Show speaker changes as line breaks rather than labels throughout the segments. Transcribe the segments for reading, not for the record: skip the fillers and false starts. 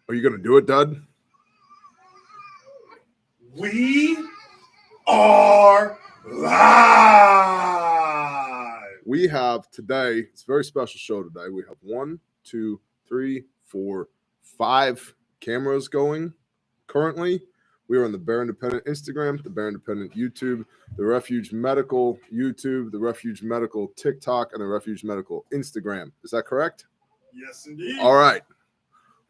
Are you going to do it, Dud?
We are live.
We have today, it's a very special show today. We have 1, 2, 3, 4, 5 cameras going currently. We are on the Bear Independent Instagram, the Bear Independent YouTube, the Refuge Medical YouTube, the Refuge Medical TikTok, and the Refuge Medical Instagram. Is that correct?
Yes, indeed.
All right.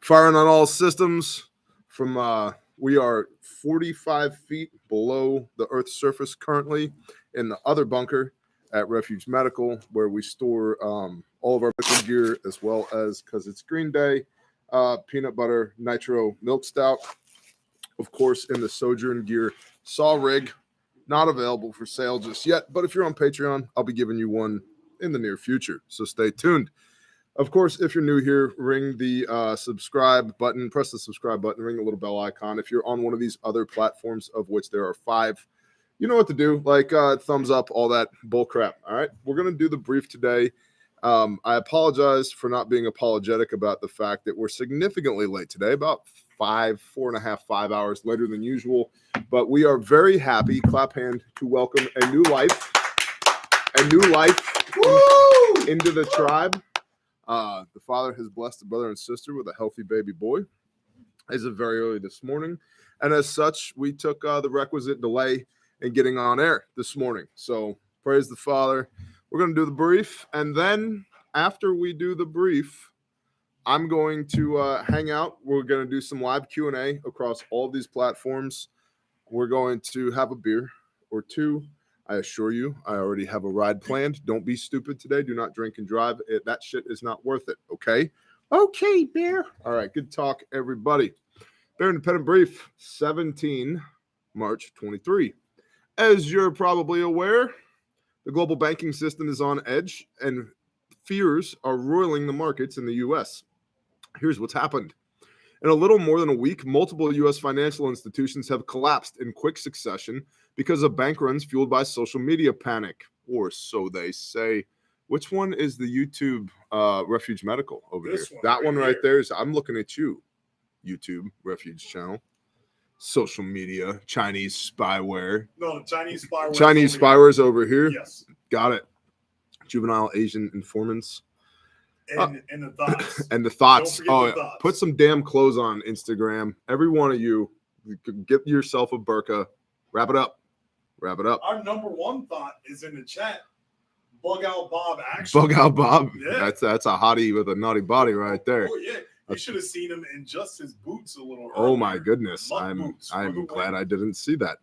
Firing on all systems from we are 45 feet below the Earth's surface currently in the other bunker at Refuge Medical, where we store all of our medical gear, as well as, because it's Green Day, peanut butter nitro milk stout. Of course, in the Sojourn Gear saw rig, not available for sale just yet. But if you're on Patreon, I'll be giving you one in the near future. So stay tuned. Of course, if you're new here, ring the subscribe button, press the subscribe button, ring the little bell icon. If you're on one of these other platforms, of which there are 5, you know what to do, like thumbs up, all that bull crap. All right, we're going to do the brief today. I apologize for not being apologetic about the fact that we're significantly late today, about 4.5, 5 hours later than usual. But we are very happy, clap hand, to welcome a new life into the tribe. The father has blessed the brother and sister with a healthy baby boy as of very early this morning. And as such, we took the requisite delay in getting on air this morning. So praise the Father. We're going to do the brief. And then after we do the brief, I'm going to hang out. We're going to do some live Q&A across all of these platforms. We're going to have a beer or two. I assure you, I already have a ride planned. Don't be stupid today. Do not drink and drive. That shit is not worth it, okay? Okay, Bear. All right, good talk, everybody. Bear Independent Brief, 17 March 23. As you're probably aware, the global banking system is on edge, and fears are roiling the markets in the U.S. Here's what's happened. In a little more than a week, multiple U.S. financial institutions have collapsed in quick succession because of bank runs fueled by social media panic, or so they say. Which one is the YouTube Refuge Medical over here? That one right there is, I'm looking at you, YouTube Refuge channel. Social media, Chinese spyware.
No, Chinese spyware.
Chinese spyware's over here.
Yes.
Got it. Juvenile Asian informants.
And the thoughts.
And the thoughts.
The thoughts.
Put some damn clothes on Instagram. Every one of you, get yourself a burqa. Wrap it up. Wrap it up.
Our number one thought is in the chat. Bug out Bob action.
Bug out Bob.
Yeah.
That's a hottie with a naughty body right there.
Oh yeah. You should have seen him in just his boots a little earlier.
Oh my goodness. I'm glad I didn't see that.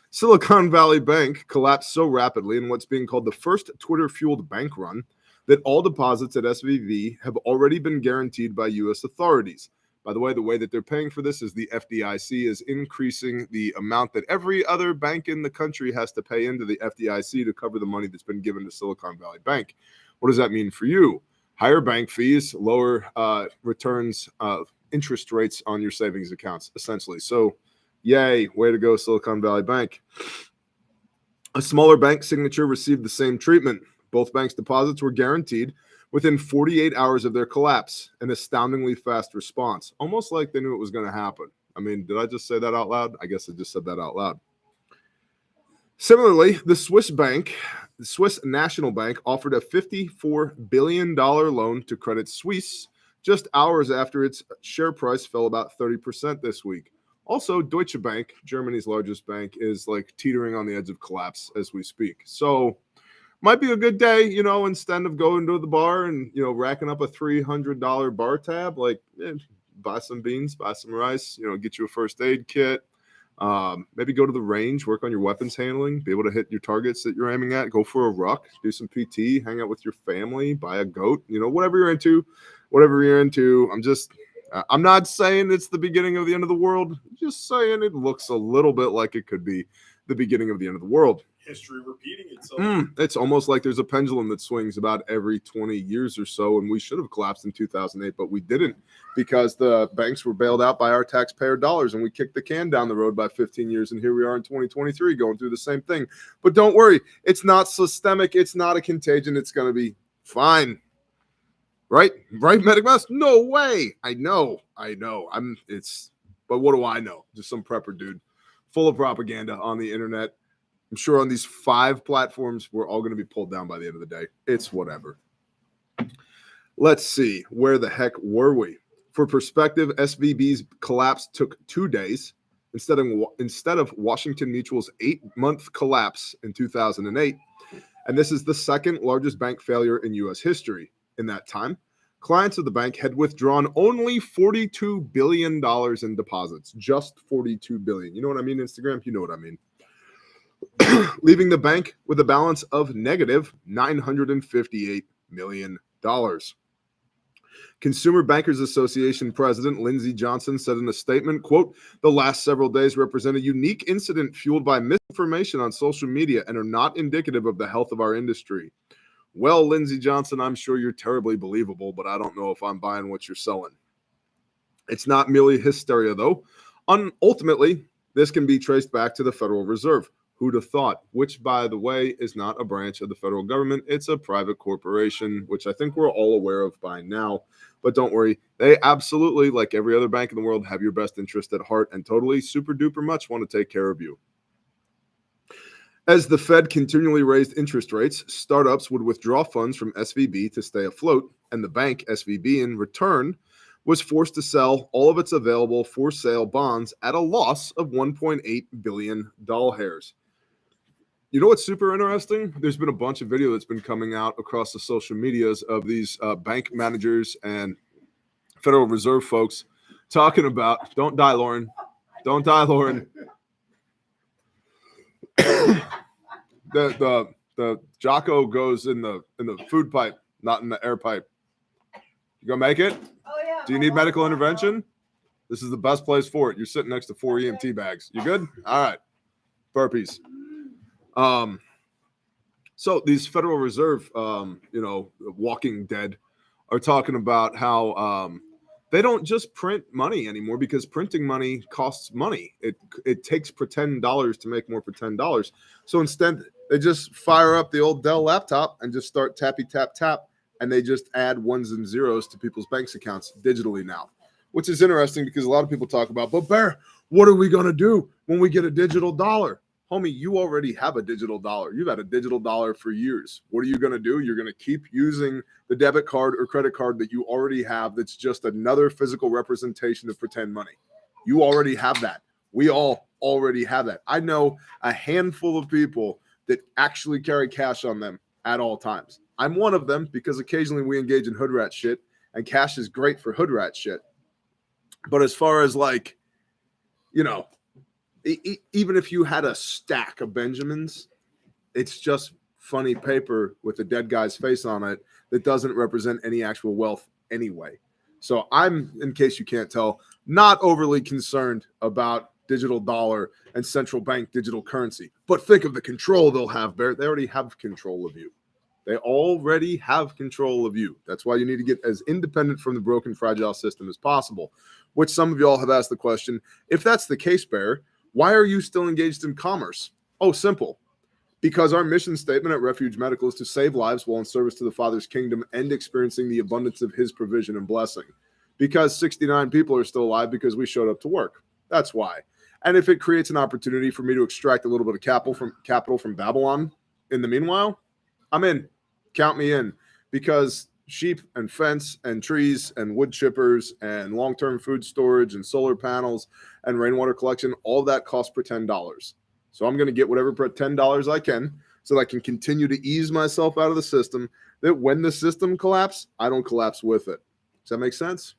Silicon Valley Bank collapsed so rapidly in what's being called the first Twitter-fueled bank run that all deposits at SVB have already been guaranteed by U.S. authorities. By the way that they're paying for this is the FDIC is increasing the amount that every other bank in the country has to pay into the FDIC to cover the money that's been given to Silicon Valley Bank. What does that mean for you? Higher bank fees, lower returns, interest rates on your savings accounts, essentially. So, yay, way to go, Silicon Valley Bank. A smaller bank, Signature, received the same treatment. Both banks' deposits were guaranteed within 48 hours of their collapse, an astoundingly fast response. Almost like they knew it was going to happen. I mean, did I just say that out loud? I guess I just said that out loud. Similarly, the Swiss National Bank, offered a $54 billion loan to Credit Suisse just hours after its share price fell about 30% this week. Also, Deutsche Bank, Germany's largest bank, is like teetering on the edge of collapse as we speak. So, might be a good day, instead of going to the bar and, racking up a $300 bar tab, buy some beans, buy some rice, get you a first aid kit. Maybe go to the range, work on your weapons handling, be able to hit your targets that you're aiming at, go for a ruck, do some PT, hang out with your family, buy a goat, whatever you're into. I'm not saying it's the beginning of the end of the world. Just saying it looks a little bit like it could be the beginning of the end of the world.
History repeating itself.
It's almost like there's a pendulum that swings about every 20 years or so, and we should have collapsed in 2008, but we didn't because the banks were bailed out by our taxpayer dollars, and we kicked the can down the road by 15 years, and here we are in 2023 going through the same thing. But don't worry, it's not systemic. It's not a contagion. It's going to be fine. Right, Medic Mouse? No way. I know. But what do I know? Just some prepper dude full of propaganda on the internet. I'm sure on these 5 platforms, we're all going to be pulled down by the end of the day. It's whatever. Let's see. Where the heck were we? For perspective, SVB's collapse took 2 days instead of Washington Mutual's 8-month collapse in 2008. And this is the second largest bank failure in U.S. history. In that time, clients of the bank had withdrawn only $42 billion in deposits. Just $42 billion. You know what I mean, Instagram? You know what I mean. Leaving the bank with a balance of negative $958 million. Consumer Bankers Association President Lindsey Johnson said in a statement, quote, "The last several days represent a unique incident fueled by misinformation on social media and are not indicative of the health of our industry." Well, Lindsey Johnson, I'm sure you're terribly believable, but I don't know if I'm buying what you're selling. It's not merely hysteria, though. Ultimately, this can be traced back to the Federal Reserve. Who'd have thought? Which, by the way, is not a branch of the federal government. It's a private corporation, which I think we're all aware of by now. But don't worry, they absolutely, like every other bank in the world, have your best interest at heart and totally super duper much want to take care of you. As the Fed continually raised interest rates, startups would withdraw funds from SVB to stay afloat, and the bank, SVB, in return, was forced to sell all of its available for-sale bonds at a loss of $1.8 billion. You know what's super interesting? There's been a bunch of video that's been coming out across the social medias of these bank managers and Federal Reserve folks talking about, don't die, Lauren. Don't die, Lauren. The Jocko goes in the food pipe, not in the air pipe. You gonna make it?
Oh yeah.
Do you need medical intervention? This is the best place for it. You're sitting next to 4 EMT bags. You good? All right. Burpees. So these Federal Reserve, Walking Dead, are talking about how they don't just print money anymore because printing money costs money. It takes pretend dollars to make more pretend dollars. So instead, they just fire up the old Dell laptop and just start tappy tap tap, and they just add ones and zeros to people's bank accounts digitally now, which is interesting because a lot of people talk about, but Bear, what are we going to do when we get a digital dollar? Homie, you already have a digital dollar. You've had a digital dollar for years. What are you going to do? You're going to keep using the debit card or credit card that you already have that's just another physical representation of pretend money. You already have that. We all already have that. I know a handful of people that actually carry cash on them at all times. I'm one of them because occasionally we engage in hood rat shit, and cash is great for hood rat shit. But as far as even if you had a stack of Benjamins, it's just funny paper with a dead guy's face on it that doesn't represent any actual wealth anyway. So I'm, in case you can't tell, not overly concerned about digital dollar and central bank digital currency. But think of the control they'll have, Bear. They already have control of you. They already have control of you. That's why you need to get as independent from the broken, fragile system as possible, which some of y'all have asked the question, if that's the case, Bear, why are you still engaged in commerce? Oh, simple. Because our mission statement at Refuge Medical is to save lives while in service to the Father's kingdom and experiencing the abundance of his provision and blessing. Because 69 people are still alive because we showed up to work. That's why. And if it creates an opportunity for me to extract a little bit of capital from Babylon in the meanwhile, I'm in. Count me in. Because sheep and fence and trees and wood chippers and long-term food storage and solar panels and rainwater collection, all that costs pretend dollars. So I'm going to get whatever pretend dollars I can so that I can continue to ease myself out of the system, that when the system collapses, I don't collapse with it. Does that make sense?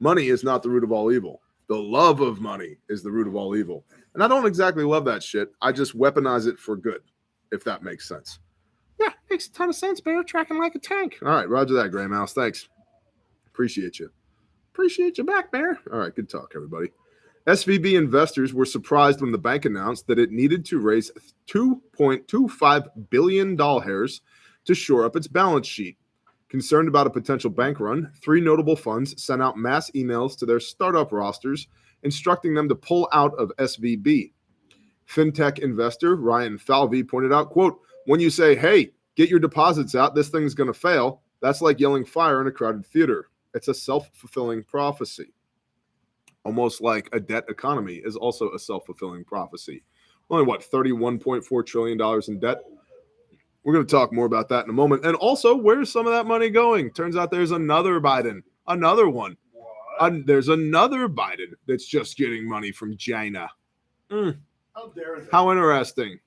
Money is not the root of all evil. The love of money is the root of all evil. And I don't exactly love that shit. I just weaponize it for good, if that makes sense. Yeah, makes a ton of sense, Bear. Tracking like a tank. All right, roger that, Gray Mouse. Thanks. Appreciate you. Appreciate you back, Bear. All right, good talk, everybody. SVB investors were surprised when the bank announced that it needed to raise $2.25 billion to shore up its balance sheet. Concerned about a potential bank run, 3 notable funds sent out mass emails to their startup rosters instructing them to pull out of SVB. Fintech investor Ryan Falvey pointed out, quote, "When you say, hey, get your deposits out, this thing's going to fail, That's like yelling fire in a crowded theater. It's a self-fulfilling prophecy. Almost like a debt economy is also a self-fulfilling prophecy. Only what, $31.4 trillion in debt? We're going to talk more about that in a moment. And also, where's some of that money going? Turns out there's another Biden, another one. There's another Biden that's just getting money from China.
How dare they?
How interesting.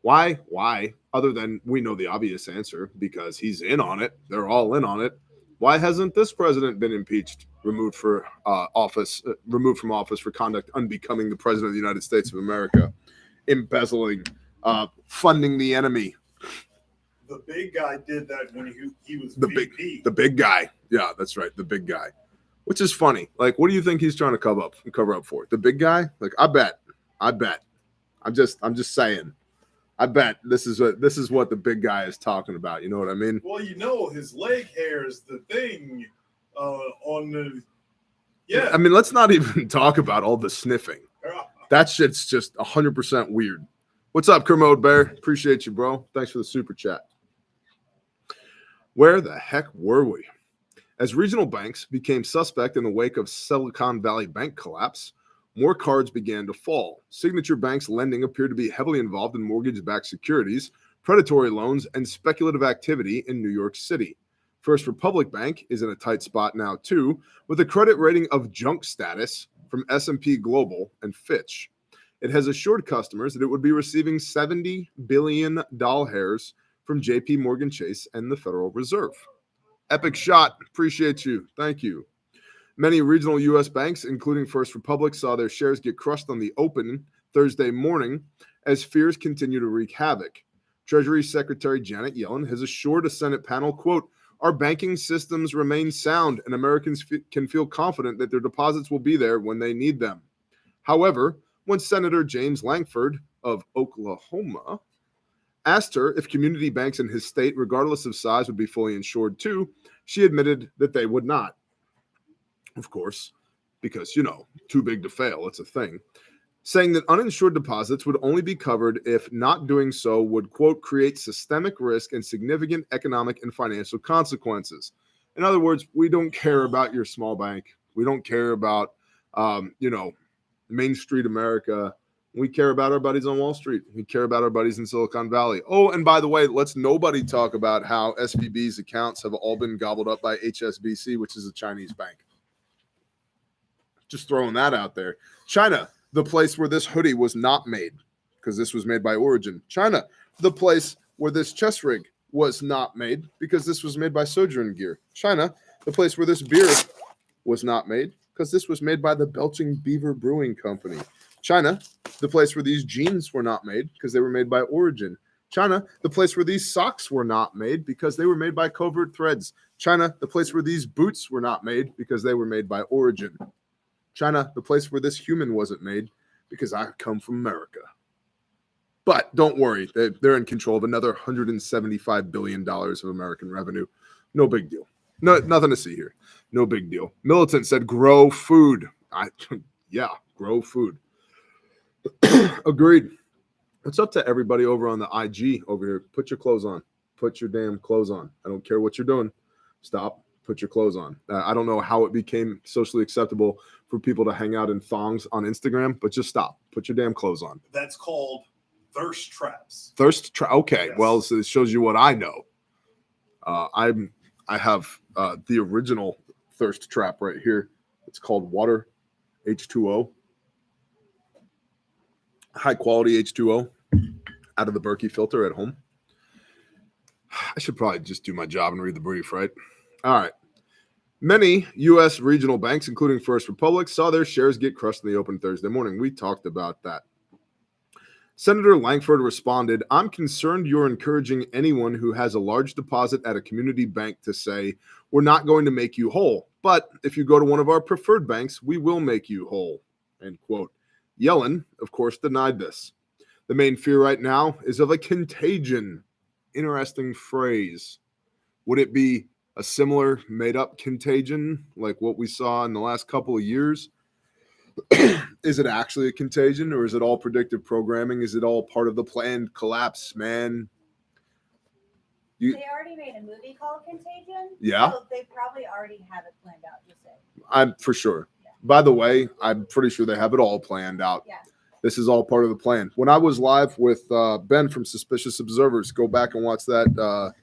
Why? Why? Other than we know the obvious answer, because he's in on it. They're all in on it. Why hasn't this president been impeached, removed from office for conduct unbecoming the president of the United States of America, embezzling, funding the enemy?
The big guy did that when he was
The
VP.
the big guy. Yeah, that's right. The big guy. Which is funny. Like, what do you think he's trying to cover up for? The big guy? Like, I bet. I'm just saying. I bet this is what the big guy is talking about. You know what I mean?
Well, his leg hair is the thing on the. Yeah.
I mean, let's not even talk about all the sniffing. That shit's just 100% weird. What's up, Kermode Bear? Appreciate you, bro. Thanks for the super chat. Where the heck were we? As regional banks became suspect in the wake of Silicon Valley Bank collapse, more cards began to fall. Signature Bank's lending appeared to be heavily involved in mortgage-backed securities, predatory loans, and speculative activity in New York City. First Republic Bank is in a tight spot now, too, with a credit rating of junk status from S&P Global and Fitch. It has assured customers that it would be receiving $70 billion from JP Morgan Chase and the Federal Reserve. Epic shot. Appreciate you. Thank you. Many regional U.S. banks, including First Republic, saw their shares get crushed on the open Thursday morning as fears continue to wreak havoc. Treasury Secretary Janet Yellen has assured a Senate panel, quote, "Our banking systems remain sound and Americans can feel confident that their deposits will be there when they need them." However, when Senator James Lankford of Oklahoma asked her if community banks in his state, regardless of size, would be fully insured too, she admitted that they would not. Of course, because, too big to fail, it's a thing. Saying that uninsured deposits would only be covered if not doing so would, quote, "create systemic risk and significant economic and financial consequences." In other words, we don't care about your small bank. We don't care about, Main Street America. We care about our buddies on Wall Street. We care about our buddies in Silicon Valley. Oh, and by the way, let's nobody talk about how SVB's accounts have all been gobbled up by HSBC, which is a Chinese bank. Just throwing that out there. China, the place where this hoodie was not made, because this was made by Origin. China, the place where this chest rig was not made, because this was made by Sojourn Gear. China, the place where this beer was not made, because this was made by the Belching Beaver Brewing Company. China, the place where these jeans were not made, because they were made by Origin. China, the place where these socks were not made, because they were made by Covert Threads. China, the place where these boots were not made, because they were made by Origin. China, the place where this human wasn't made, because I come from America. But don't worry, they're in control of another $175 billion of American revenue. No big deal. No, nothing to see here. No big deal. Militant said, grow food. Yeah, grow food. Agreed. What's up to everybody over on the IG over here? Put your clothes on. Put your damn clothes on. I don't care what you're doing. Stop. Put your clothes on. I don't know how it became socially acceptable for people to hang out in thongs on Instagram, but just stop. Put your damn clothes on.
That's called thirst traps.
Thirst trap. Okay.
Yes.
Well, so it shows you what I know. I have the original thirst trap right here. It's called water H2O. High quality H2O out of the Berkey filter at home. I should probably just do my job and read the brief, right? All right. Many U.S. regional banks, including First Republic, saw their shares get crushed in the open Thursday morning. We talked about that. Senator Lankford responded, "I'm concerned you're encouraging anyone who has a large deposit at a community bank to say, we're not going to make you whole. But if you go to one of our preferred banks, we will make you whole." End quote. Yellen, of course, denied this. The main fear right now is of a contagion. Interesting phrase. Would it be a similar made-up contagion like what we saw in the last couple of years? Is it actually a contagion, or is it all predictive programming? Is it all part of the planned collapse, man?
They already made a movie called Contagion.
Yeah.
So they probably already have it planned out, just say.
I'm for sure.
Yeah.
By the way, I'm pretty sure they have it all planned out.
Yeah.
This is all part of the plan. When I was live with Ben from Suspicious Observers, go back and watch that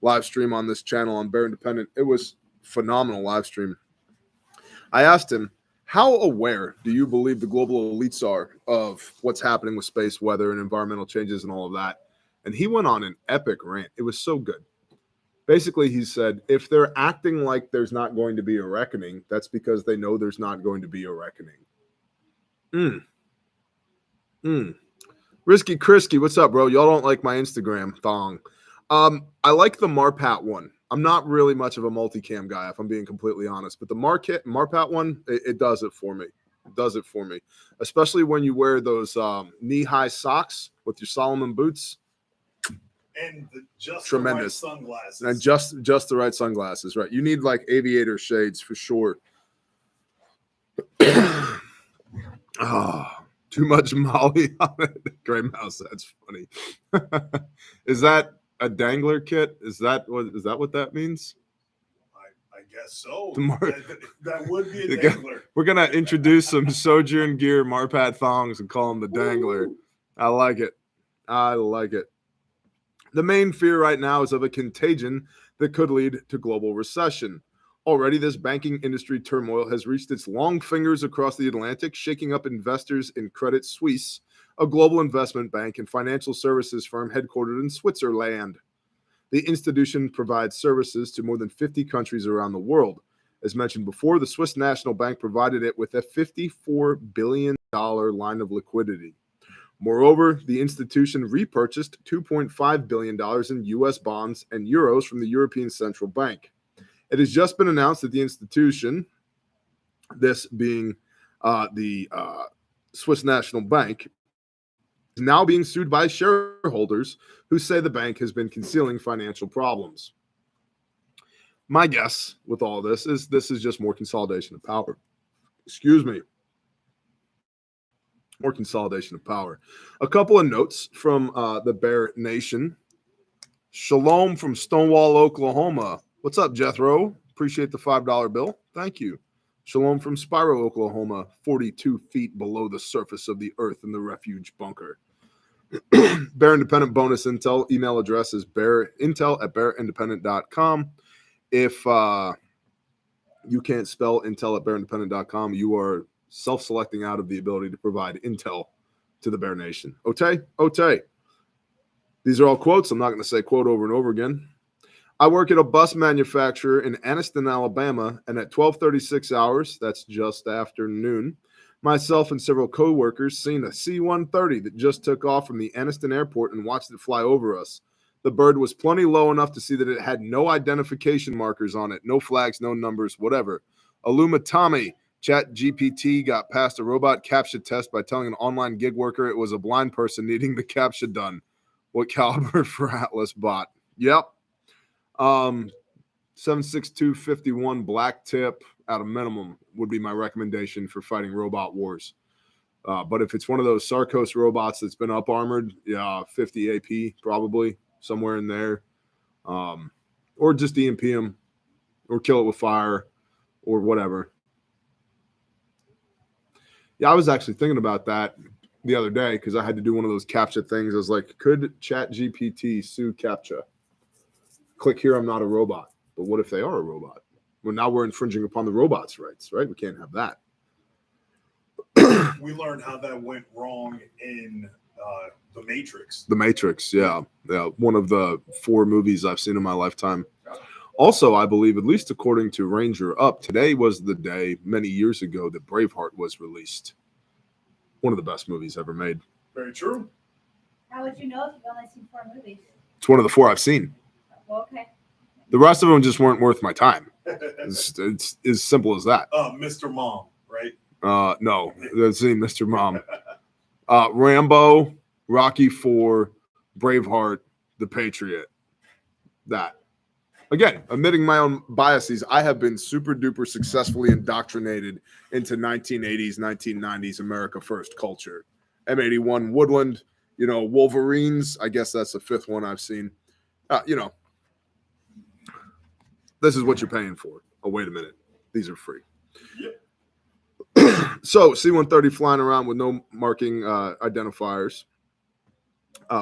live stream on this channel on Bear Independent. It was phenomenal live stream. I asked him, how aware do you believe the global elites are of what's happening with space weather and environmental changes and all of that? And he went on an epic rant. It was so good. Basically, he said, if they're acting like there's not going to be a reckoning, that's because they know there's not going to be a reckoning. Risky Krisky, what's up, bro? Y'all don't like my Instagram thong. I like the Marpat one. I'm not really much of a multicam guy, if I'm being completely honest, but the Marpat one, it does it for me. It does it for me, especially when you wear those knee-high socks with your Solomon boots.
And just
Tremendous.
the right sunglasses.
And just the right sunglasses, right? You need like aviator shades for sure. Oh, too much Molly on it. Gray Mouse, that's funny. Is that a dangler kit? Is that what that means?
I guess so.
That
would be a dangler.
We're gonna introduce some Sojourn Gear Marpat thongs and call them the dangler. I like it. I like it. The main fear right now is of a contagion that could lead to global recession. Already, this banking industry turmoil has reached its long fingers across the Atlantic, shaking up investors in Credit Suisse, a global investment bank and financial services firm headquartered in Switzerland. The institution provides services to more than 50 countries around the world. As mentioned before, the Swiss National Bank provided it with a $54 billion line of liquidity. Moreover, the institution repurchased $2.5 billion in U.S. bonds and euros from the European Central Bank. It has just been announced that the institution, this being the Swiss National Bank, is now being sued by shareholders who say the bank has been concealing financial problems. My guess with all this is just more consolidation of power. Excuse me. More consolidation of power. A couple of notes from the Bear Nation. Shalom from Stonewall, Oklahoma. What's up, Jethro? Appreciate the $5 bill. Thank you. Shalom from Spiro, Oklahoma, 42 feet below the surface of the earth in the refuge bunker. Bear Independent bonus intel. Email address is intel@bearindependent.com. If you can't spell intel@bearindependent.com, you are self-selecting out of the ability to provide intel to the Bear Nation. Ote. These are all quotes. I'm not going to say quote over and over again. I work at a bus manufacturer in Anniston, Alabama, and at 12:36 hours, that's just after noon, myself and several co-workers seen a C-130 that just took off from the Anniston airport and watched it fly over us. The bird was plenty low enough to see that it had no identification markers on it, no flags, no numbers, whatever. Aluma Tommy, ChatGPT got past a robot CAPTCHA test by telling an online gig worker it was a blind person needing the CAPTCHA done. What caliber for Atlas bot? Yep. 76251 black tip at a minimum would be my recommendation for fighting robot wars. But if it's one of those Sarkos robots that's been up armored, yeah, 50 AP probably somewhere in there. Or just EMP them or kill it with fire or whatever. Yeah, I was actually thinking about that the other day because I had to do one of those CAPTCHA things. I was like, could ChatGPT sue CAPTCHA? Click here, I'm not a robot. But what if they are a robot? Well, now we're infringing upon the robot's rights, right? We can't have that.
We learned how that went wrong in The Matrix.
The Matrix, yeah. One of the 4 movies I've seen in my lifetime. Also, I believe, at least according to Ranger Up, today was the day many years ago that Braveheart was released. One of the best movies ever made.
Very true.
How would you know if you've only seen 4 movies?
It's one of the 4 I've seen.
Well, okay.
The rest of them just weren't worth my time. It's as simple as that.
Mr. Mom, right?
No, that's Mr. Mom. Rambo, Rocky IV, Braveheart, The Patriot. That. Again, admitting my own biases, I have been super duper successfully indoctrinated into 1980s, 1990s America First culture. M81 Woodland, Wolverines. I guess that's the 5th one I've seen. This is what you're paying for. Oh, wait a minute. These are free.
Yep.
So C-130 flying around with no marking identifiers.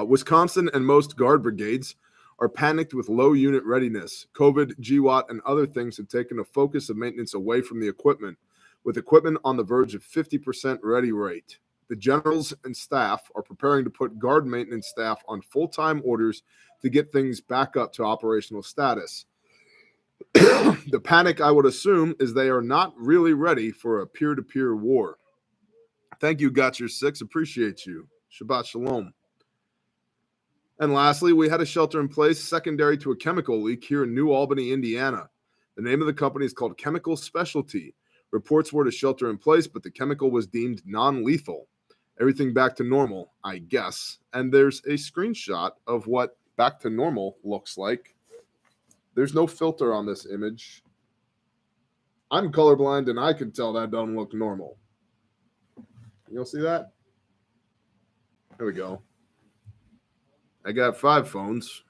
Wisconsin and most guard brigades are panicked with low unit readiness. COVID, GWAT, and other things have taken a focus of maintenance away from the equipment, with equipment on the verge of 50% ready rate. The generals and staff are preparing to put guard maintenance staff on full-time orders to get things back up to operational status. The panic, I would assume, is they are not really ready for a peer-to-peer war. Thank you, Got Your Six. Appreciate you. Shabbat Shalom. And lastly, we had a shelter in place secondary to a chemical leak here in New Albany, Indiana. The name of the company is called Chemical Specialty. Reports were to shelter in place, but the chemical was deemed non-lethal. Everything back to normal, I guess. And there's a screenshot of what back to normal looks like. There's no filter on this image. I'm colorblind, and I can tell that don't look normal. You'll see that? There we go. I got 5 phones,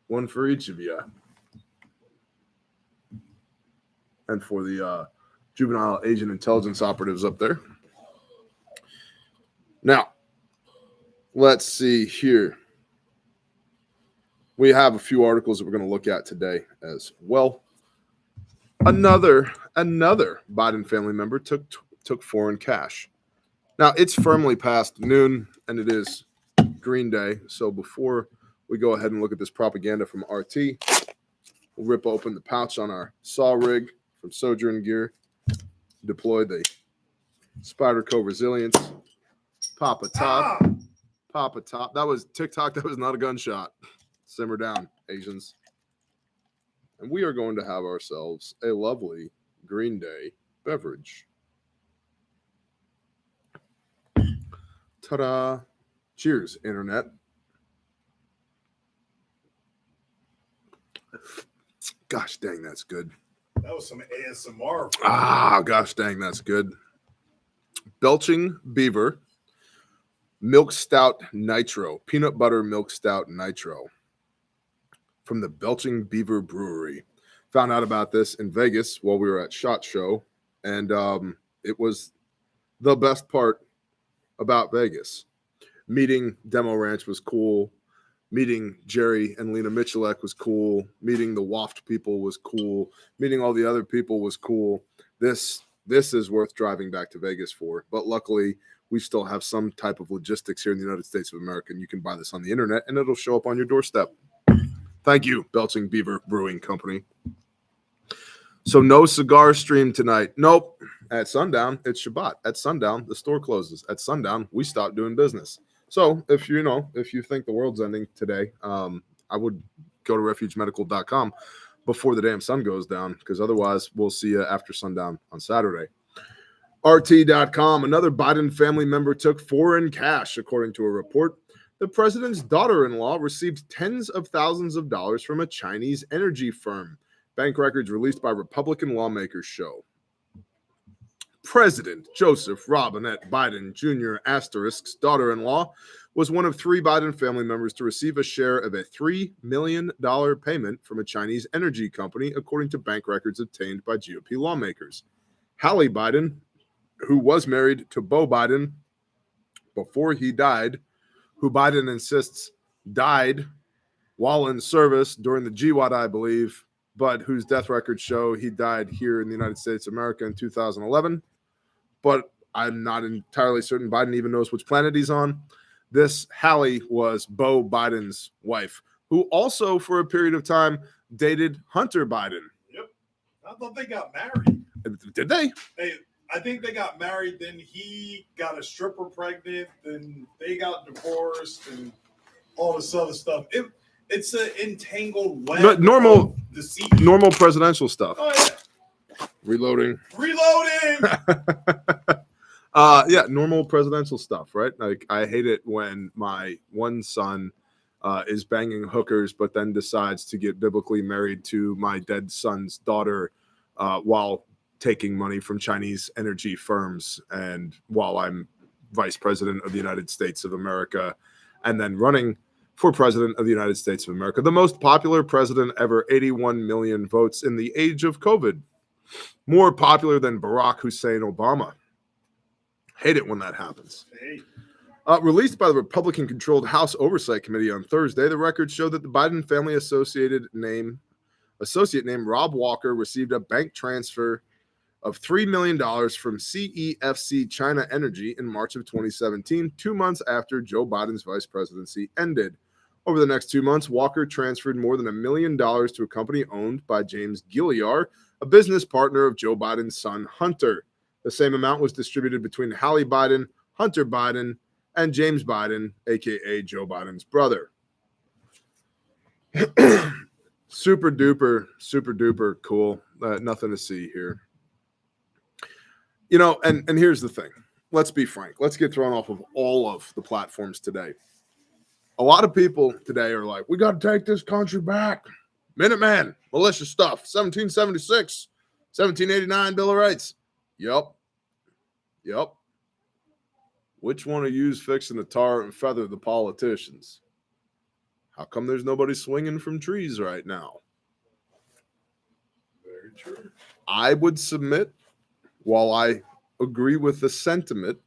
one for each of you. And for the juvenile agent intelligence operatives up there. Now, let's see here. We have a few articles that we're going to look at today as well. Another Biden family member took foreign cash. Now, it's firmly past noon, and it is Green Day. So before we go ahead and look at this propaganda from RT, we'll rip open the pouch on our saw rig from Sojourn Gear, deploy the Spyderco Resilience, pop a top. That was TikTok. That was not a gunshot. Simmer down, Asians. And we are going to have ourselves a lovely Green Day beverage. Ta-da. Cheers, Internet. Gosh dang, that's good.
That was some ASMR.
Ah, gosh dang, that's good. Belching Beaver Milk Stout Nitro. Peanut Butter Milk Stout Nitro. From the Belching Beaver Brewery. Found out about this in Vegas while we were at SHOT Show. And it was the best part about Vegas. Meeting Demo Ranch was cool. Meeting Jerry and Lena Michalek was cool. Meeting the Waft people was cool. Meeting all the other people was cool. This is worth driving back to Vegas for. But luckily, we still have some type of logistics here in the United States of America. And you can buy this on the internet, and it'll show up on your doorstep. Thank you, Belching Beaver Brewing Company. So no cigar stream tonight. Nope. At sundown, it's Shabbat. At sundown, the store closes. At sundown, we stop doing business. So if you think the world's ending today, I would go to refugemedical.com before the damn sun goes down, because otherwise we'll see you after sundown on Saturday. RT.com, another Biden family member took foreign cash, according to a report. The president's daughter-in-law received tens of thousands of dollars from a Chinese energy firm. Bank records released by Republican lawmakers show. President Joseph Robinette Biden Jr. ***'s daughter-in-law was one of 3 Biden family members to receive a share of a $3 million payment from a Chinese energy company, according to bank records obtained by GOP lawmakers. Hallie Biden, who was married to Beau Biden before he died, who Biden insists died while in service during the GWAT, I believe, but whose death records show he died here in the United States of America in 2011. But I'm not entirely certain Biden even knows which planet he's on. This Hallie was Beau Biden's wife, who also for a period of time dated Hunter Biden.
Yep. I thought they got married.
Did they?
I think they got married, then he got a stripper pregnant, then they got divorced, and all this other stuff. It's an entangled web.
Normal
deceit.
Normal presidential stuff.
Oh, yeah.
Reloading.
Yeah,
normal presidential stuff, right? Like, I hate it when my one son is banging hookers, but then decides to get biblically married to my dead son's daughter while taking money from Chinese energy firms, and while I'm vice president of the United States of America, and then running for president of the United States of America. The most popular president ever, 81 million votes in the age of COVID. More popular than Barack Hussein Obama. Hate it when that happens.
Hey.
Released by the Republican-controlled House Oversight Committee on Thursday, the records showed that the Biden family associate name Rob Walker received a bank transfer of $3 million from CEFC China Energy in March of 2017, 2 months after Joe Biden's vice presidency ended. Over the next 2 months, Walker transferred more than $1 million to a company owned by James Gilliar, a business partner of Joe Biden's son, Hunter. The same amount was distributed between Hallie Biden, Hunter Biden, and James Biden, a.k.a. Joe Biden's brother. Super duper cool. Nothing to see here. You know, and here's the thing. Let's be frank. Let's get thrown off of all of the platforms today. A lot of people today are like, we got to take this country back. Minuteman, militia stuff, 1776, 1789 Bill of Rights. Yep. Which one of you's fixing to tar and feather the politicians? How come there's nobody swinging from trees right now?
Very true.
I would submit, while I agree with the sentiment,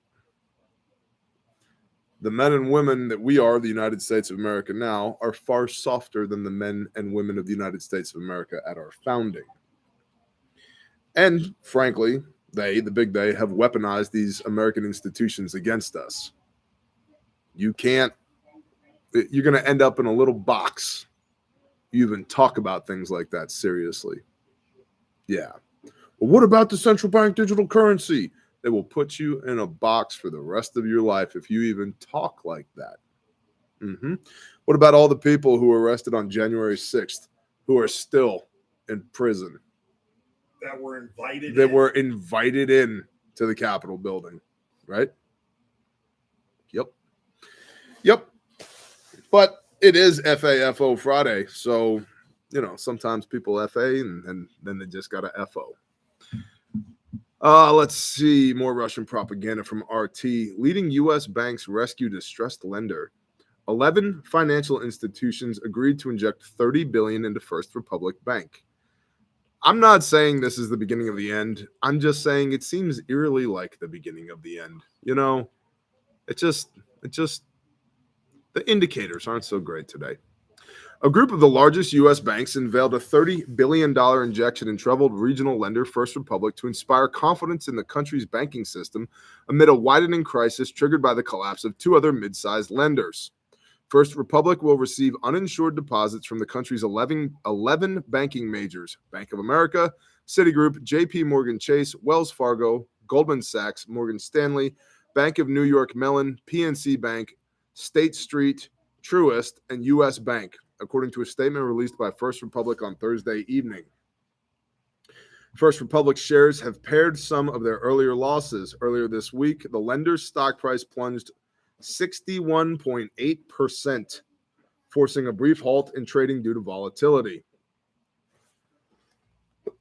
the men and women that we are, the United States of America now, are far softer than the men and women of the United States of America at our founding. And frankly, the big they, have weaponized these American institutions against us. You're going to end up in a little box. You even talk about things like that seriously. Yeah. Well, what about the central bank digital currency? They will put you in a box for the rest of your life if you even talk like that. What about all the people who were arrested on January 6th who are still in prison?
That were invited
in to the Capitol building, right? Yep. But it is FAFO Friday, so, you know, sometimes people FA and then they just got to FO. Let's see. More Russian propaganda from RT. Leading U.S. banks rescue distressed lender. 11 financial institutions agreed to inject $30 billion into First Republic Bank. I'm not saying this is the beginning of the end. I'm just saying it seems eerily like the beginning of the end. You know, it just the indicators aren't so great today. A group of the largest U.S. banks unveiled a $30 billion injection in troubled regional lender First Republic to inspire confidence in the country's banking system amid a widening crisis triggered by the collapse of 2 other mid-sized lenders. First Republic will receive uninsured deposits from the country's 11 banking majors: Bank of America, Citigroup, JP Morgan Chase, Wells Fargo, Goldman Sachs, Morgan Stanley, Bank of New York Mellon, PNC Bank, State Street, Truist, and U.S. Bank, according to a statement released by First Republic on Thursday evening. First Republic shares have pared some of their earlier losses. Earlier this week, the lender's stock price plunged 61.8%, forcing a brief halt in trading due to volatility.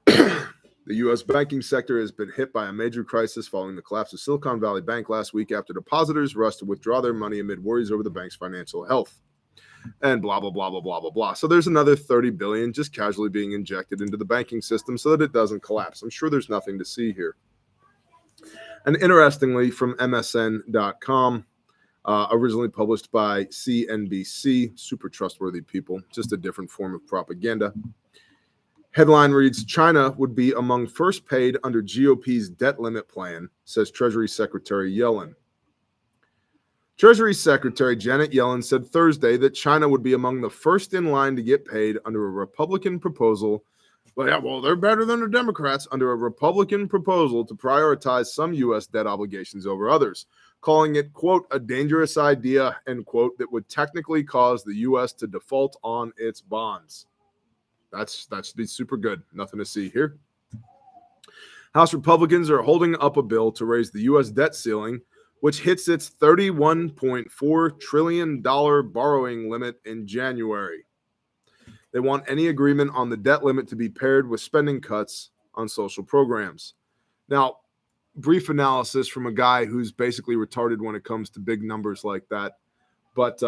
The U.S. banking sector has been hit by a major crisis following the collapse of Silicon Valley Bank last week after depositors rushed to withdraw their money amid worries over the bank's financial health. And blah, blah, blah, blah, blah, blah, blah. So there's another $30 billion just casually being injected into the banking system so that it doesn't collapse. I'm sure there's nothing to see here. And interestingly, from MSN.com, originally published by CNBC, super trustworthy people, just a different form of propaganda. Headline reads, China would be among first paid under GOP's debt limit plan, says Treasury Secretary Yellen. Treasury Secretary Janet Yellen said Thursday that China would be among the first in line to get paid under a Republican proposal. Well, they're better than the Democrats under a Republican proposal to prioritize some U.S. debt obligations over others, calling it, quote, a dangerous idea, end quote, that would technically cause the U.S. to default on its bonds. That's super good. Nothing to see here. House Republicans are holding up a bill to raise the U.S. debt ceiling, which hits its $31.4 trillion borrowing limit in January. They want any agreement on the debt limit to be paired with spending cuts on social programs. Now, brief analysis from a guy who's basically retarded when it comes to big numbers like that. But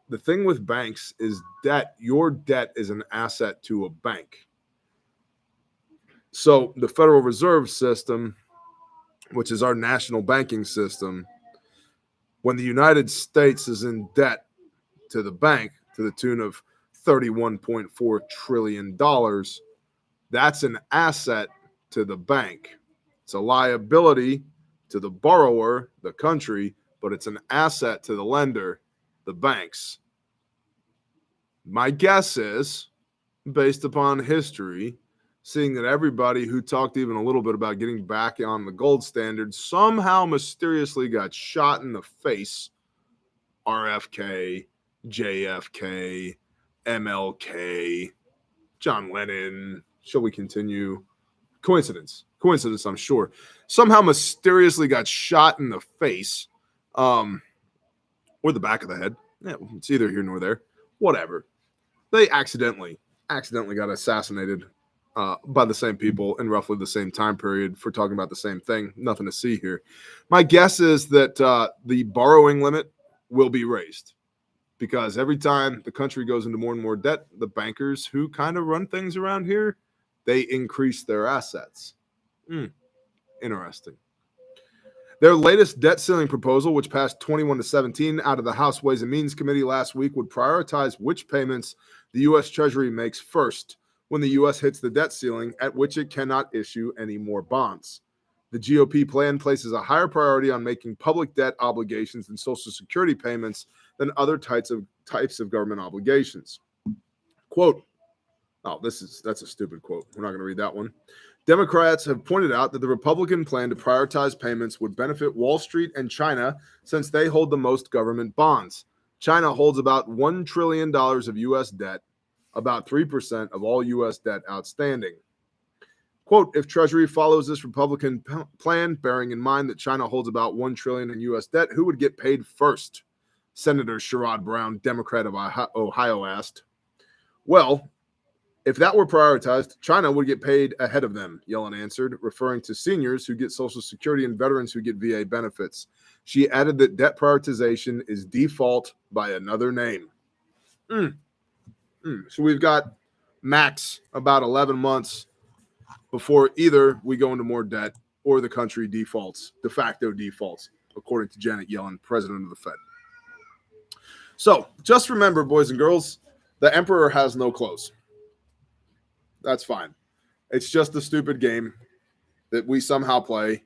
the thing with banks is debt. Your debt is an asset to a bank. So the Federal Reserve System, which is our national banking system, when the United States is in debt to the bank to the tune of $31.4 trillion, that's an asset to the bank. It's a liability to the borrower, the country, but it's an asset to the lender, the banks. My guess is, based upon history, seeing that everybody who talked even a little bit about getting back on the gold standard somehow mysteriously got shot in the face. RFK, JFK, MLK, John Lennon. Shall we continue? Coincidence, I'm sure. Somehow mysteriously got shot in the face, or the back of the head. Yeah, it's either here nor there. Whatever. They accidentally got assassinated by the same people in roughly the same time period for talking about the same thing. Nothing to see here. My guess is that the borrowing limit will be raised because every time the country goes into more and more debt, the bankers who kind of run things around here, they increase their assets. Interesting. Their latest debt ceiling proposal, which passed 21-17 out of the House Ways and Means Committee last week, would prioritize which payments the U.S. Treasury makes first when the U.S. hits the debt ceiling at which it cannot issue any more bonds. The GOP plan places a higher priority on making public debt obligations and Social Security payments than other types of government obligations. Quote, that's a stupid quote. We're not going to read that one. Democrats have pointed out that the Republican plan to prioritize payments would benefit Wall Street and China since they hold the most government bonds. China holds about $1 trillion of U.S. debt, about 3% of all U.S. debt outstanding. Quote, if Treasury follows this Republican plan, bearing in mind that China holds about $1 trillion in U.S. debt, who would get paid first? Senator Sherrod Brown, Democrat of Ohio, asked. Well, if that were prioritized, China would get paid ahead of them, Yellen answered, referring to seniors who get Social Security and veterans who get VA benefits. She added that debt prioritization is default by another name. So we've got max about 11 months before either we go into more debt or the country defaults, de facto defaults, according to Janet Yellen, president of the Fed. So just remember, boys and girls, the emperor has no clothes. That's fine. It's just a stupid game that we somehow play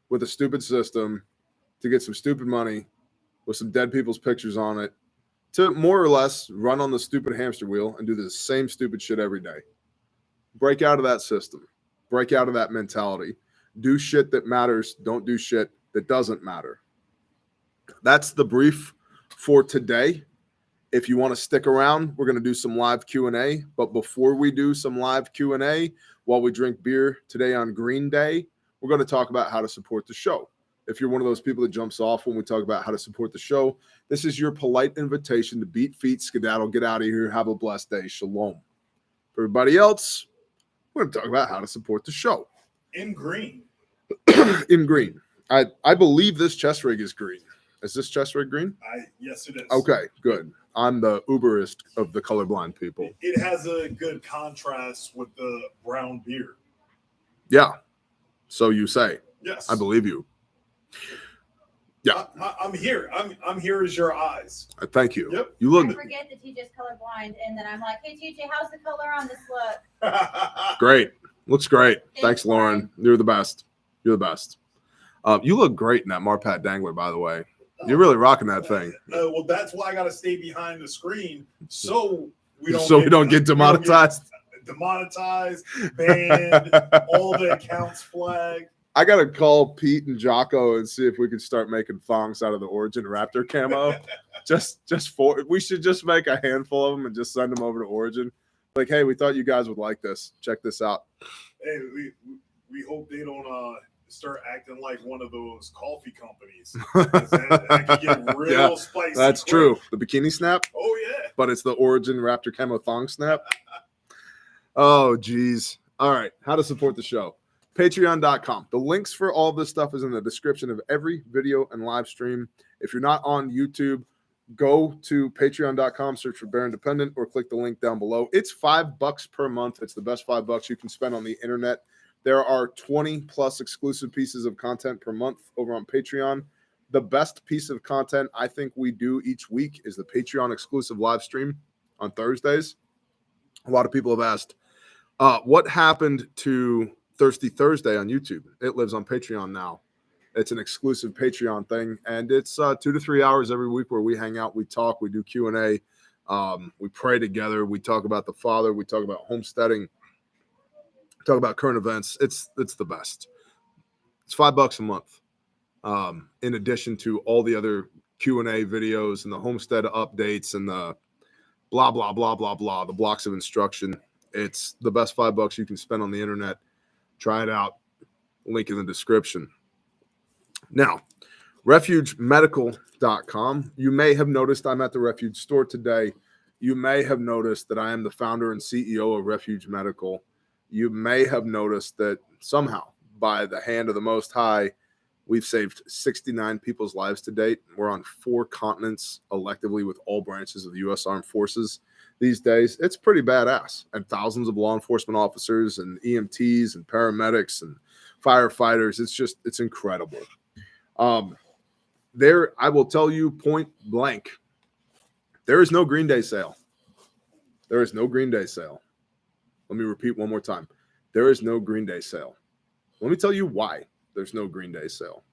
with a stupid system to get some stupid money with some dead people's pictures on it to more or less run on the stupid hamster wheel and do the same stupid shit every day. Break out of that system. Break out of that mentality. Do shit that matters. Don't do shit that doesn't matter. That's the brief for today. If you want to stick around, we're going to do some live Q&A. But before we do some live Q&A, while we drink beer today on Green Day, we're going to talk about how to support the show. If you're one of those people that jumps off when we talk about how to support the show, this is your polite invitation to beat feet, skedaddle, get out of here, have a blessed day. Shalom. For everybody else, we're going to talk about how to support the show.
In green.
In green. I believe this chest rig is green. Is this chest rig green?
Yes, it is.
Okay, good. I'm the uberist of the colorblind people.
It has a good contrast with the brown beard.
Yeah. So you say.
Yes.
I believe you. Yeah.
I'm here. I'm here as your eyes.
Thank you.
Yep.
You look
I forget that TJ's colorblind, and then I'm like, hey, TJ, how's the color on this look?
great. Looks great.
Thanks,
Thanks, Lauren.
Lauren.
You're the best. You're the best. You look great in that Marpat Dangler, by the way. You're really rocking that thing.
Well, that's why I got to stay behind the screen so we
don't get demonetized.
Demonetized, banned, all the accounts flagged.
I gotta call Pete and Jocko and see if we can start making thongs out of the Origin Raptor camo. We should just make a handful of them and just send them over to Origin. Like, hey, we thought you guys would like this. Check this out.
Hey, we hope they don't start acting like one of those coffee companies. That could get real spicy.
That's
quick.
true. The bikini snap.
Oh yeah.
But it's the Origin Raptor camo thong snap. Oh, geez. All right. How to support the show. Patreon.com. The links for all this stuff is in the description of every video and live stream. If you're not on YouTube, go to patreon.com, search for Bear Independent, or click the link down below. It's $5 per month. It's the best $5 you can spend on the internet. There are 20 plus exclusive pieces of content per month over on Patreon. The best piece of content I think we do each week is the Patreon exclusive live stream on Thursdays. A lot of people have asked, what happened to Thirsty Thursday on YouTube? It lives on Patreon now. It's an exclusive Patreon thing, and it's 2 to 3 hours every week where we hang out, we talk, we do Q&A, we pray together, we talk about the Father, we talk about homesteading, talk about current events. It's the best. It's $5 a month, in addition to all the other Q&A videos and the homestead updates and the blah, blah, blah, blah, blah, the blocks of instruction. It's the best $5 you can spend on the internet. Try it out. Link in the description. Now, refugemedical.com. You may have noticed I'm at the Refuge store today. You may have noticed that I am the founder and CEO of Refuge Medical. You may have noticed that somehow, by the hand of the Most High, we've saved 69 people's lives to date. We're on 4 continents, electively, with all branches of the U.S. Armed Forces these days. It's pretty badass. And thousands of law enforcement officers and EMTs and paramedics and firefighters. It's incredible. I will tell you point blank, there is no Green Day sale. There is no Green Day sale. Let me repeat one more time. There is no Green Day sale. Let me tell you why there's no Green Day sale.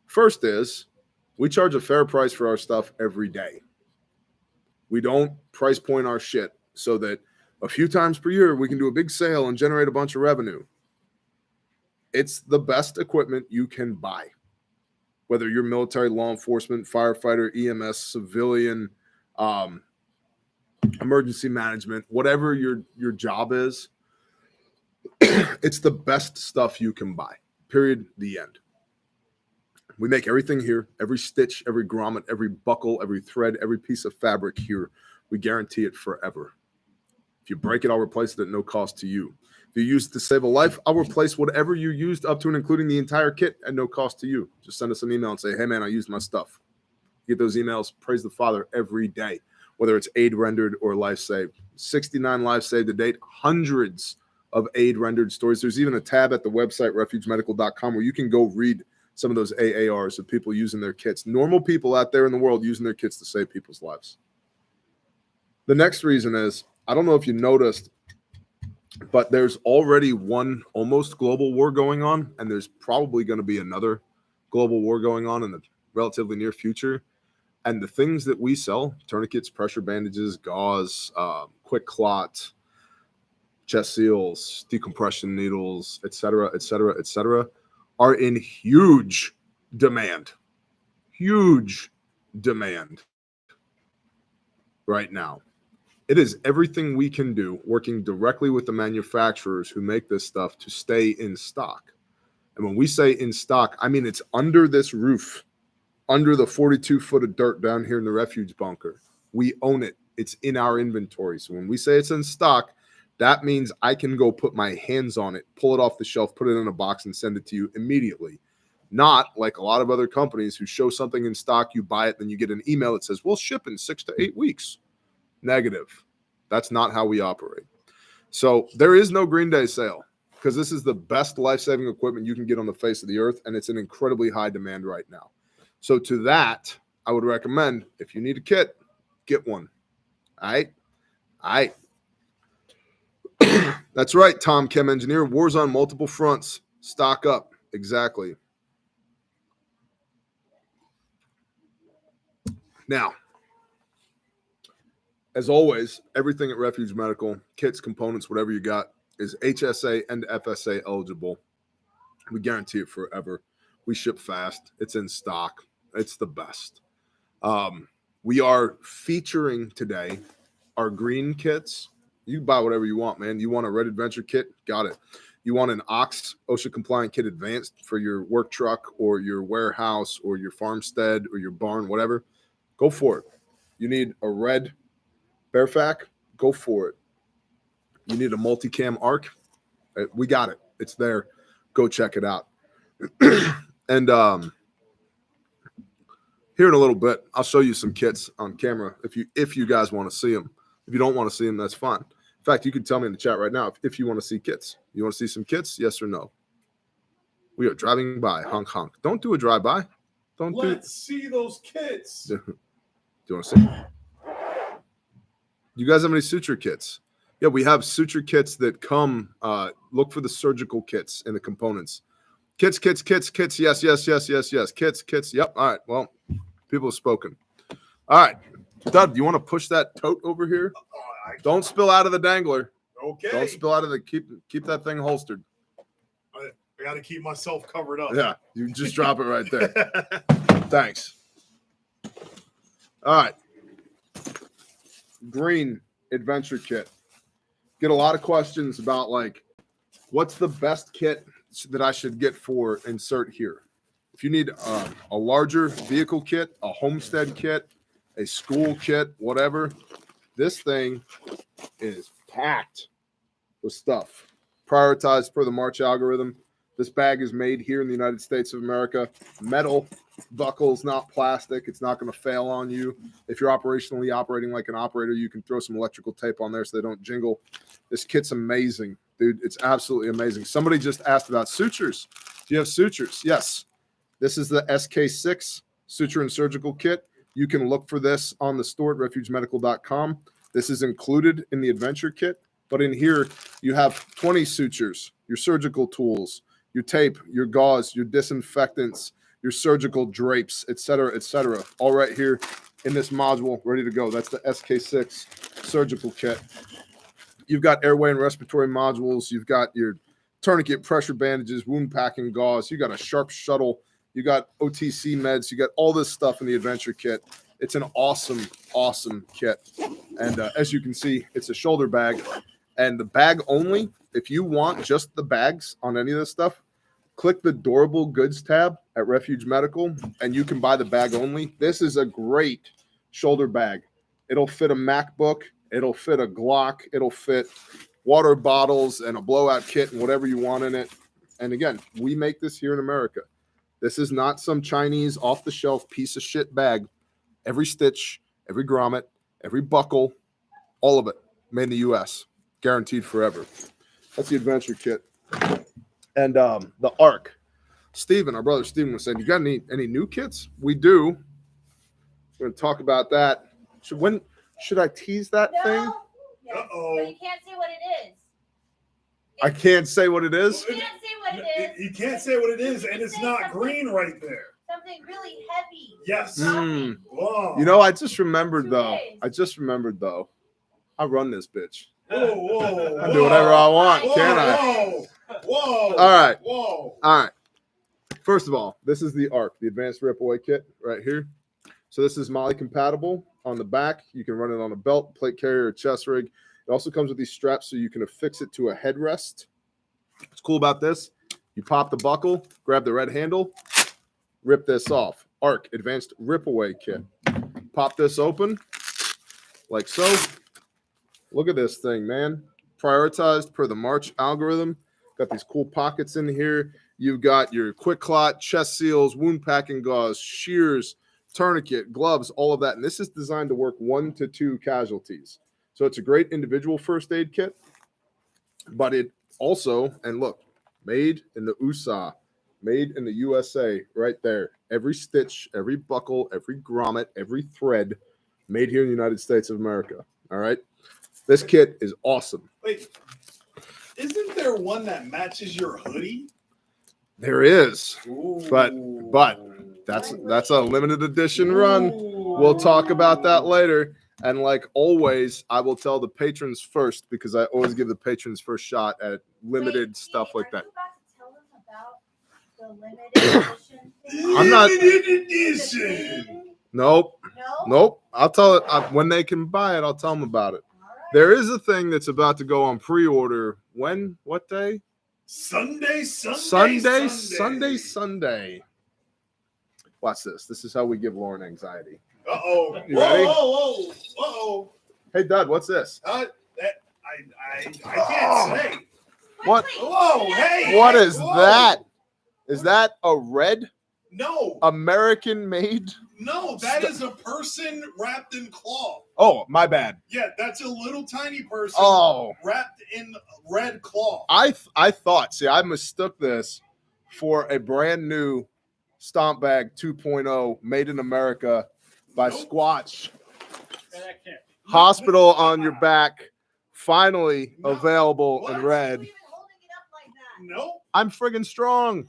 First is, we charge a fair price for our stuff every day. We don't price point our shit so that a few times per year we can do a big sale and generate a bunch of revenue. It's the best equipment you can buy. Whether you're military, law enforcement, firefighter, EMS, civilian, emergency management, whatever your job is, it's the best stuff you can buy. Period. The end. We make everything here. Every stitch, every grommet, every buckle, every thread, every piece of fabric here. We guarantee it forever. If you break it, I'll replace it at no cost to you. If you use it to save a life, I'll replace whatever you used up to and including the entire kit at no cost to you. Just send us an email and say, hey, man, I used my stuff. Get those emails. Praise the Father every day, whether it's aid rendered or life saved. 69 lives saved to date, hundreds of aid rendered stories. There's even a tab at the website, refugemedical.com, where you can go read some of those AARs of people using their kits. Normal people out there in the world using their kits to save people's lives. The next reason is, I don't know if you noticed, but there's already one almost global war going on, and there's probably going to be another global war going on in the relatively near future. And the things that we sell, tourniquets, pressure bandages, gauze, quick clot, chest seals, decompression needles, etc., are in huge demand right now. It is everything we can do, working directly with the manufacturers who make this stuff, to stay in stock. And when we say in stock, I mean it's under this roof, under the 42 foot of dirt down here in the refuge bunker. We own it. It's in our inventory. So when we say it's in stock, that means I can go put my hands on it, pull it off the shelf, put it in a box, and send it to you immediately. Not like a lot of other companies who show something in stock, you buy it, then you get an email that says, we'll ship in 6 to 8 weeks. Negative. That's not how we operate. So there is no Green Day sale, because this is the best life-saving equipment you can get on the face of the earth, and it's in incredibly high demand right now. So to that, I would recommend, if you need a kit, get one. All right. That's right, Tom Chem Engineer. Wars on multiple fronts. Stock up. Exactly. Now, as always, everything at Refuge Medical, kits, components, whatever you got, is HSA and FSA eligible. We guarantee it forever. We ship fast. It's in stock. It's the best. We are featuring today our green kits. You can buy whatever you want, man. You want a Red Adventure kit? Got it. You want an OX OSHA compliant kit advanced for your work truck or your warehouse or your farmstead or your barn, whatever? Go for it. You need a red Bearfac? Go for it. You need a multicam arc? We got it. It's there. Go check it out. And Here in a little bit, I'll show you some kits on camera if you guys want to see them. If you don't want to see them, that's fine. In fact, you can tell me in the chat right now if you want to see kits. You want to see some kits? Yes or no? We are driving by. Honk, honk. Don't do a drive-by.
Let's see those kits.
Do you want to see? You guys have any suture kits? Yeah, we have suture kits that come. Look for the surgical kits and the components. Kits. Yes. Kits. Yep. All right. Well, people have spoken. All right. Dud, do you want to push that tote over here? Don't spill out of the dangler.
Okay.
Don't spill out of the keep that thing holstered.
I got to keep myself covered up.
Yeah, you just drop it right there. Thanks. All right. Green adventure kit. Get a lot of questions about like, what's the best kit that I should get for insert here? If you need a larger vehicle kit, a homestead kit, a school kit, whatever, this thing is packed with stuff. Prioritized per the March algorithm. This bag is made here in the United States of America. Metal buckles, not plastic. It's not going to fail on you. If you're operationally operating like an operator, you can throw some electrical tape on there so they don't jingle. This kit's amazing, dude. It's absolutely amazing. Somebody just asked about sutures. Do you have sutures? Yes. This is the SK6 suture and surgical kit. You can look for this on the store at refugemedical.com. This is included in the adventure kit, but in here you have 20 sutures, your surgical tools, your tape, your gauze, your disinfectants, your surgical drapes, etc., all right here in this module, ready to go. That's the SK6 surgical kit. You've got airway and respiratory modules. You've got your tourniquet, pressure bandages, wound packing gauze. You got a sharp shuttle. You got OTC meds. You got all this stuff in the adventure kit. It's an awesome, awesome kit. And as you can see, it's a shoulder bag. And the bag only, if you want just the bags on any of this stuff, click the durable goods tab at Refuge Medical, and you can buy the bag only. This is a great shoulder bag. It'll fit a MacBook. It'll fit a Glock. It'll fit water bottles and a blowout kit and whatever you want in it. And again, we make this here in America. This is not some Chinese off-the-shelf piece of shit bag. Every stitch, every grommet, every buckle, all of it made in the U.S. Guaranteed forever. That's the adventure kit. And the ARC. Steven, our brother Steven was saying, you got any new kits? We do. We're going to talk about that. Should I tease that thing?
Yes,
Uh-oh.
but you can't say what it is.
I can't say what it is.
You can't say what it is.
You can't say what it is, and it's not green right there.
Something really heavy.
Yes.
You know, I just remembered though. I run this bitch.
Whoa.
I do whatever I want, can't I?
Whoa.
All right.
Whoa.
All right. First of all, this is the ARC, the Advanced Rip-Away Kit right here. So this is MOLLE compatible on the back. You can run it on a belt, plate carrier, or chest rig. It also comes with these straps so you can affix it to a headrest. What's cool about this, you pop the buckle, grab the red handle, rip this off. ARC, Advanced Rip-Away Kit. Pop this open like so. Look at this thing, man. Prioritized per the March algorithm. Got these cool pockets in here. You've got your quick clot, chest seals, wound packing gauze, shears, tourniquet, gloves, all of that. And this is designed to work 1 to 2 casualties. So it's a great individual first aid kit, but it also, and look, made in the USA, made in the USA right there. Every stitch, every buckle, every grommet, every thread made here in the United States of America. All right. This kit is awesome.
Wait, isn't there one that matches your hoodie?
There is,
Ooh.
but that's a limited edition run. We'll talk about that later. And like always, I will tell the patrons first because I always give the patrons first shot at limited stuff like that.
Are you about to tell them about the limited edition thing?
I'm not-
Limited edition.
Nope.
No?
Nope. I'll tell it when they can buy it. I'll tell them about it.
All right.
There is a thing that's about to go on pre-order. When? What day?
Sunday.
Sunday. Watch this. This is how we give Lauren anxiety.
Uh-oh.
You ready?
Whoa. Uh-oh.
Hey, Dud, what's this?
I can't say.
What?
Whoa, hey.
What is
whoa.
that? Is that a red
No.
American-made
No, that is a person wrapped in cloth.
Oh, my bad.
Yeah, that's a little tiny person wrapped in red cloth.
I thought, see, I mistook this for a brand new Stomp Bag 2.0 made in America by Squatch. Hospital on your back, finally available in red.
No.
I'm friggin' strong.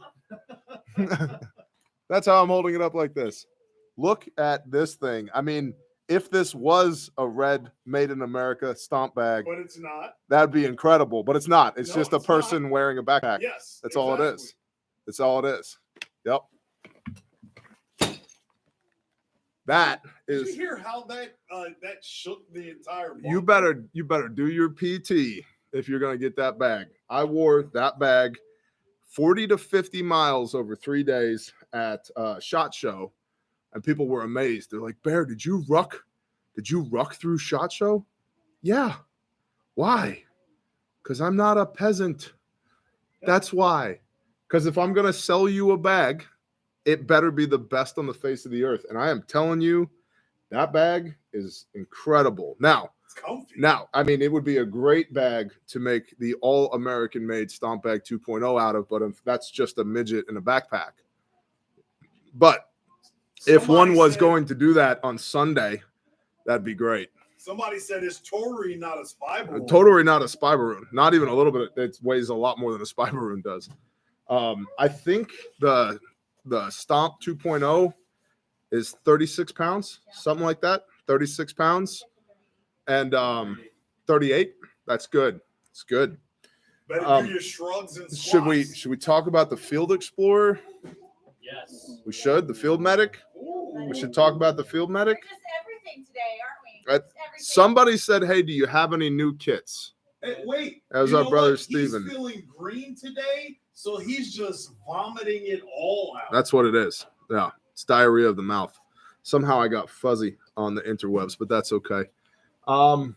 That's how I'm holding it up like this. Look at this thing. I mean, if this was a red made in America Stomp Bag,
But it's not.
that'd be incredible. But it's not. It's
No,
just a
it's
person
not.
wearing a backpack.
Yes.
That's all it is. That's all it is. Yep. That
Did
is.
you hear how that shook the entire market?
You better do your PT if you're gonna get that bag. I wore that bag 40 to 50 miles over 3 days at SHOT Show, and people were amazed. They're like, "Bear, did you ruck through SHOT Show?" Yeah. Why? Because I'm not a peasant. That's why. Because if I'm gonna sell you a bag, it better be the best on the face of the earth. And I am telling you, that bag is incredible. Now,
it's comfy.
Now, I mean, it would be a great bag to make the all-American made Stomp Bag 2.0 out of, but if that's just a midget in a backpack. But if one was going to do that on Sunday, that'd be great.
Somebody said it's totally not a spy balloon.
Totally not a spy balloon. Not even a little bit. It weighs a lot more than a spy balloon does. I think the Stomp 2.0 is 36 pounds, something like that. 36 pounds. And 38. That's good. It's good.
Better do your shrugs and squats.
Should we talk about the Field Explorer?
Yes.
We should. The Field Medic. We should talk about the Field Medic.
We're just everything today, aren't we?
Somebody said, "Hey, do you have any new kits?"
Hey, wait.
That was our brother Steven.
He's feeling green today, so he's just vomiting it all out.
That's what it is. Yeah, it's diarrhea of the mouth. Somehow I got fuzzy on the interwebs, but that's okay. I'll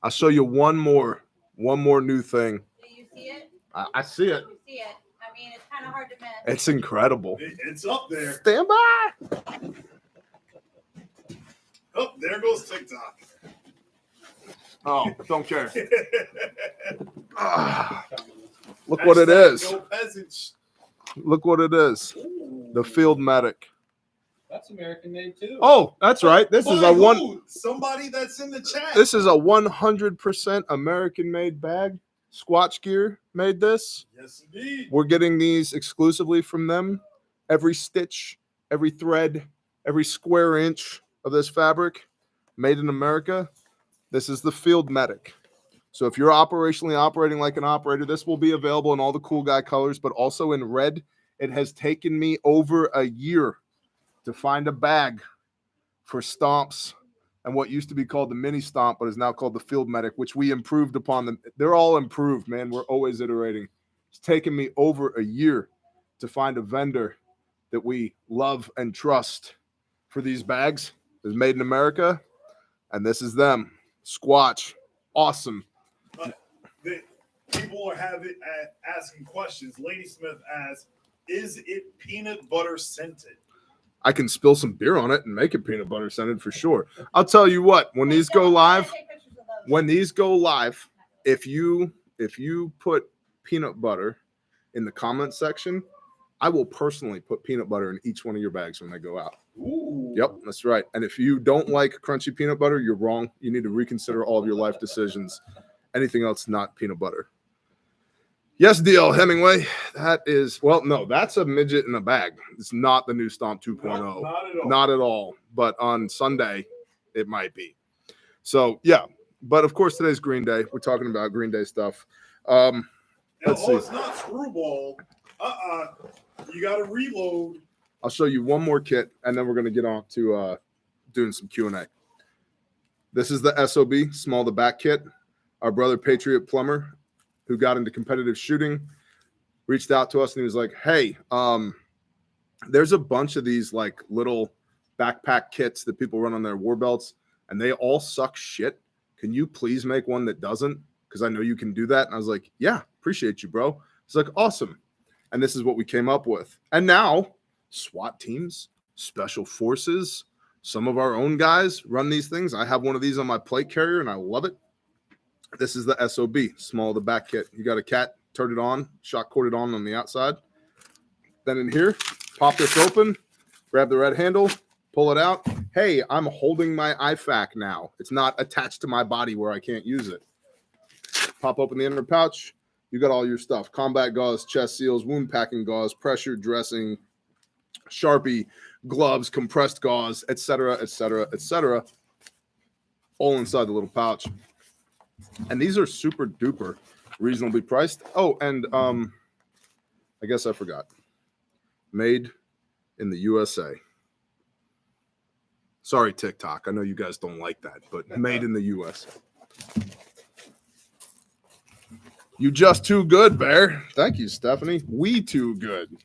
show you one more new thing.
Do you see it?
I see it.
You see it. I mean, it's kind of hard to miss.
It's incredible.
It's up there.
Stand by.
Oh, there goes TikTok.
Oh, don't care. Look what it is.
No peasants.
Look what it is. The Field Medic.
That's American made too.
Oh, that's right. This is a one.
Somebody that's in the chat.
This is a 100% American-made bag. Squatch Gear made this.
Yes, indeed.
We're getting these exclusively from them. Every stitch, every thread, every square inch of this fabric, made in America. This is the Field Medic. So if you're operationally operating like an operator, this will be available in all the cool guy colors, but also in red. It has taken me over a year to find a bag for Stomps and what used to be called the mini Stomp, but is now called the Field Medic, which we improved upon them. They're all improved, man. We're always iterating. It's taken me over a year to find a vendor that we love and trust for these bags. It's made in America, and this is them. Squatch. Awesome.
People are asking questions. Lady Smith asks, is it peanut butter scented?
I can spill some beer on it and make it peanut butter scented for sure. I'll tell you what, when these go live, if you put peanut butter in the comment section, I will personally put peanut butter in each one of your bags when they go out.
Ooh.
Yep, that's right. And if you don't like crunchy peanut butter, you're wrong. You need to reconsider all of your life decisions. Anything else, not peanut butter. Yes, DL Hemingway. That is, well, no, that's a midget in a bag. It's not the new Stomp 2.0.
No, not at all.
Not at all. But on Sunday, it might be. So, yeah. But, of course, today's Green Day. We're talking about Green Day stuff. Let's see.
It's not Screwball. You got to reload.
I'll show you one more kit, and then we're going to get on to doing some Q&A. This is the SOB, small to back kit. Our brother Patriot Plumber, who got into competitive shooting, reached out to us, and he was like, hey, there's a bunch of these like little backpack kits that people run on their war belts, and they all suck shit. Can you please make one that doesn't? Because I know you can do that. And I was like, yeah, appreciate you, bro. He's like, awesome. And this is what we came up with. And now SWAT teams special forces. Some of our own guys run these things. I have one of these on my plate carrier, and I love it. This is the SOB, small the back kit. You got a cat, turn it on, shock corded on the outside. Then in here, pop this open, grab the red handle, pull it out. Hey, I'm holding my IFAK now. It's not attached to my body where I can't use it. Pop open the inner pouch. You got all your stuff. Combat gauze, chest seals, wound packing gauze, pressure dressing, Sharpie, gloves, compressed gauze, etc., etc., etc. All inside the little pouch. And these are super duper reasonably priced. Oh, and I guess I forgot. Made in the USA. Sorry, TikTok. I know you guys don't like that, but made in the USA. You just too good, Bear. Thank you, Stephanie. We too good.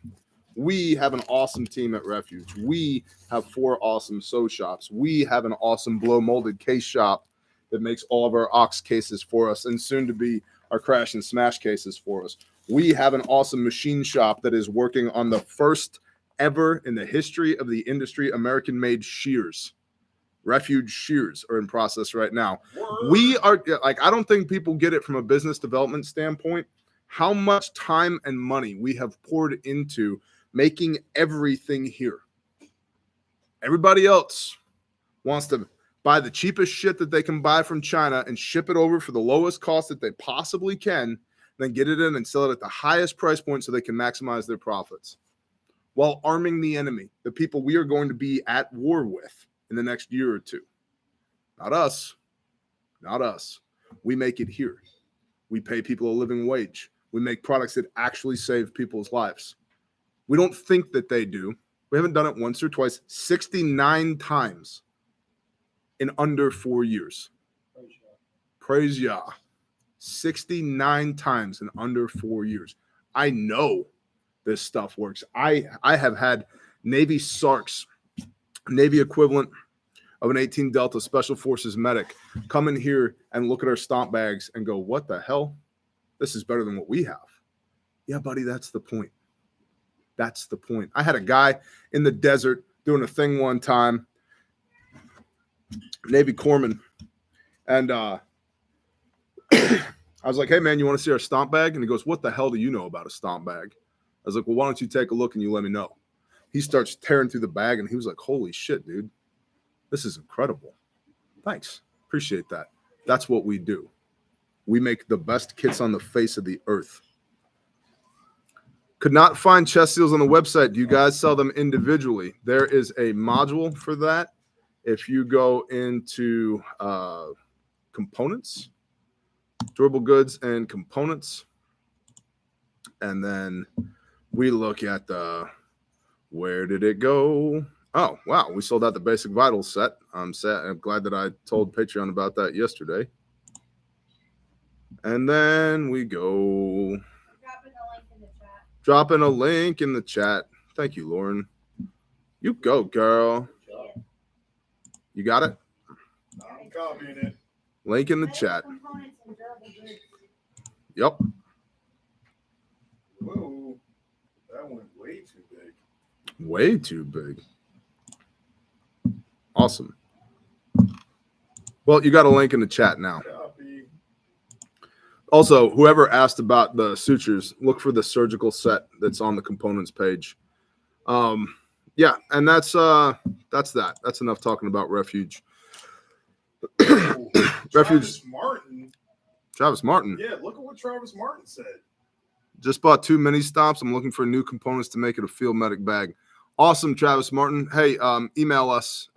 We have an awesome team at Refuge. We have 4 awesome sew shops. We have an awesome blow molded case shop that makes all of our Ox cases for us and soon to be our Crash and Smash cases for us. We have an awesome machine shop that is working on the first ever in the history of the industry American-made shears. Refuge shears are in process right now. We are like, I don't think people get it from a business development standpoint, how much time and money we have poured into making everything here. Everybody else wants to buy the cheapest shit that they can buy from China and ship it over for the lowest cost that they possibly can, then get it in and sell it at the highest price point so they can maximize their profits while arming the enemy, the people we are going to be at war with in the next year or two. Not us. Not us. We make it here. We pay people a living wage. We make products that actually save people's lives. We don't think that they do. We haven't done it once or twice, 69 times in under 4 years. Praise Yah. 69 times in under 4 years. I know this stuff works. I have had Navy SARCs, Navy equivalent of an 18 Delta Special Forces medic, come in here and look at our stomp bags and go, what the hell? This is better than what we have. Yeah, buddy, that's the point. That's the point. I had a guy in the desert doing a thing one time, Navy corpsman, and I was like, hey, man, you want to see our stomp bag? And he goes, what the hell do you know about a stomp bag? I was like, well, why don't you take a look and you let me know? He starts tearing through the bag, and he was like, holy shit, dude. This is incredible. Thanks. Appreciate that. That's what we do. We make the best kits on the face of the earth. Could not find chest seals on the website. Do you guys sell them individually? There is a module for that. If you go into components, durable goods and components, and then we look at the, where did it go? Oh, wow. We sold out the Basic Vitals set. I'm glad that I told Patreon about that yesterday. And then we go. Dropping a link in the chat. Thank you, Lauren. You go, girl. You got it?
I'm copying it.
Link in the chat. Yep.
Whoa. That went way too big.
Way too big. Awesome. Well, you got a link in the chat now.
Copy.
Also, whoever asked about the sutures, look for the surgical set that's on the components page. Yeah, and that's that. That's enough talking about Refuge.
Travis Martin.
Travis Martin.
Yeah, look at what Travis Martin said.
Just bought 2 mini stomps. I'm looking for new components to make it a field medic bag. Awesome, Travis Martin. Hey, email us.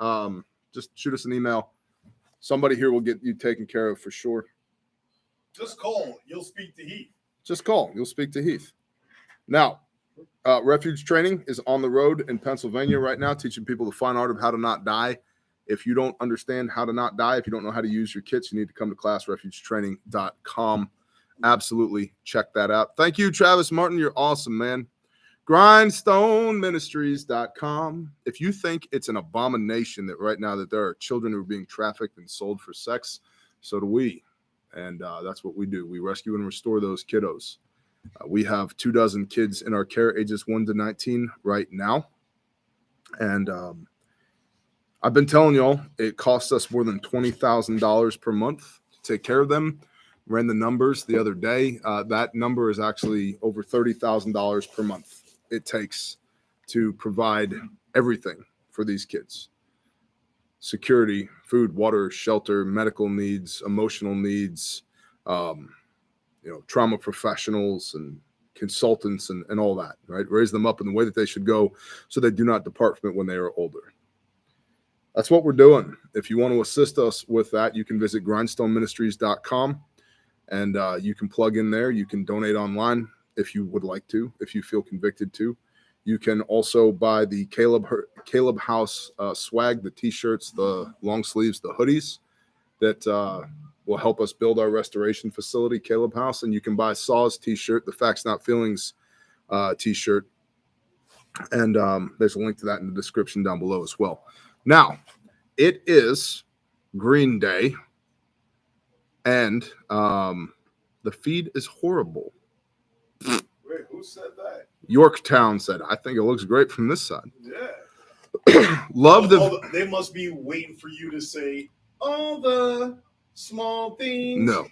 Just shoot us an email. Somebody here will get you taken care of for sure.
Just call. You'll speak to Heath.
Just call. You'll speak to Heath. Now, Refuge Training is on the road in Pennsylvania right now, teaching people the fine art of how to not die. If you don't understand how to not die, if you don't know how to use your kits, you need to come to classrefugetraining.com. Absolutely check that out. Thank you, Travis Martin. You're awesome, man. GrindstoneMinistries.com. If you think it's an abomination that right now that there are children who are being trafficked and sold for sex, so do we. And that's what we do. We rescue and restore those kiddos. We have 24 kids in our care, ages 1 to 19 right now. And I've been telling y'all, it costs us more than $20,000 per month to take care of them. Ran the numbers the other day. That number is actually over $30,000 per month it takes to provide everything for these kids. Security, food, water, shelter, medical needs, emotional needs, trauma professionals and consultants and all that, right? Raise them up in the way that they should go so they do not depart from it when they are older. That's what we're doing. If you want to assist us with that, you can visit grindstoneministries.com and you can plug in there. You can donate online if you would like to, if you feel convicted to. You can also buy the Caleb House swag, the t-shirts, the long sleeves, the hoodies that will help us build our restoration facility, Caleb House. And you can buy Saw's t-shirt, the Facts Not Feelings t-shirt. And there's a link to that in the description down below as well. Now, it is Green Day, and the feed is horrible.
Wait, who said that?
Yorktown said, I think it looks great from this side.
Yeah.
Love
They must be waiting for you to say all the small things.
No.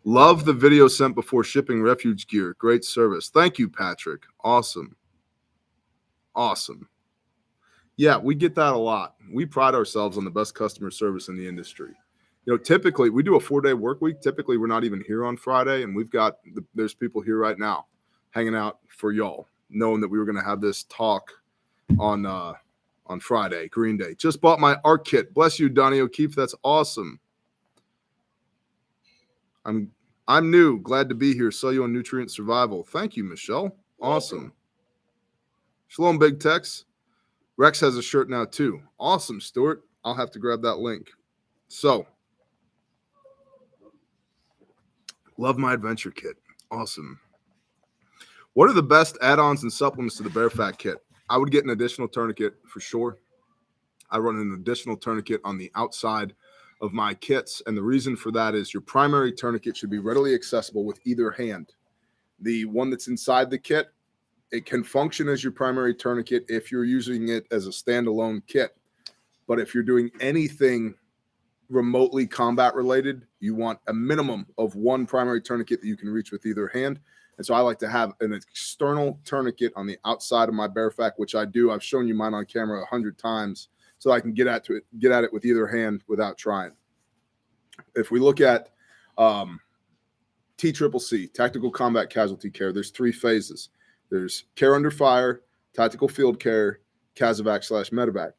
Love the video sent before shipping refuge gear. Great service. Thank you, Patrick. Awesome. Yeah, we get that a lot. We pride ourselves on the best customer service in the industry. Typically we do a 4-day work week. Typically we're not even here on Friday, and there's people here right now hanging out for y'all, knowing that we were going to have this talk on Friday, Green Day. Just bought my art kit. Bless you, Donnie O'Keefe. That's awesome. I'm new. Glad to be here. Saw you on Nutrient Survival. Thank you, Michelle. Awesome. Shalom, Big Tex. Rex has a shirt now too. Awesome, Stuart. I'll have to grab that link. So, love my adventure kit. Awesome. What are the best add-ons and supplements to the Bear Fat kit? I would get an additional tourniquet for sure. I run an additional tourniquet on the outside of my kits, and the reason for that is your primary tourniquet should be readily accessible with either hand. The one that's inside the kit, it can function as your primary tourniquet if you're using it as a standalone kit. But if you're doing anything remotely combat related, you want a minimum of one primary tourniquet that you can reach with either hand. And so I like to have an external tourniquet on the outside of my Bear Fat, which I do. I've shown you mine on camera 100 times, so I can get at it with either hand without trying. If we look at TCCC, Tactical Combat Casualty Care, there's 3 phases. There's care under fire, tactical field care, CASEVAC/medevac.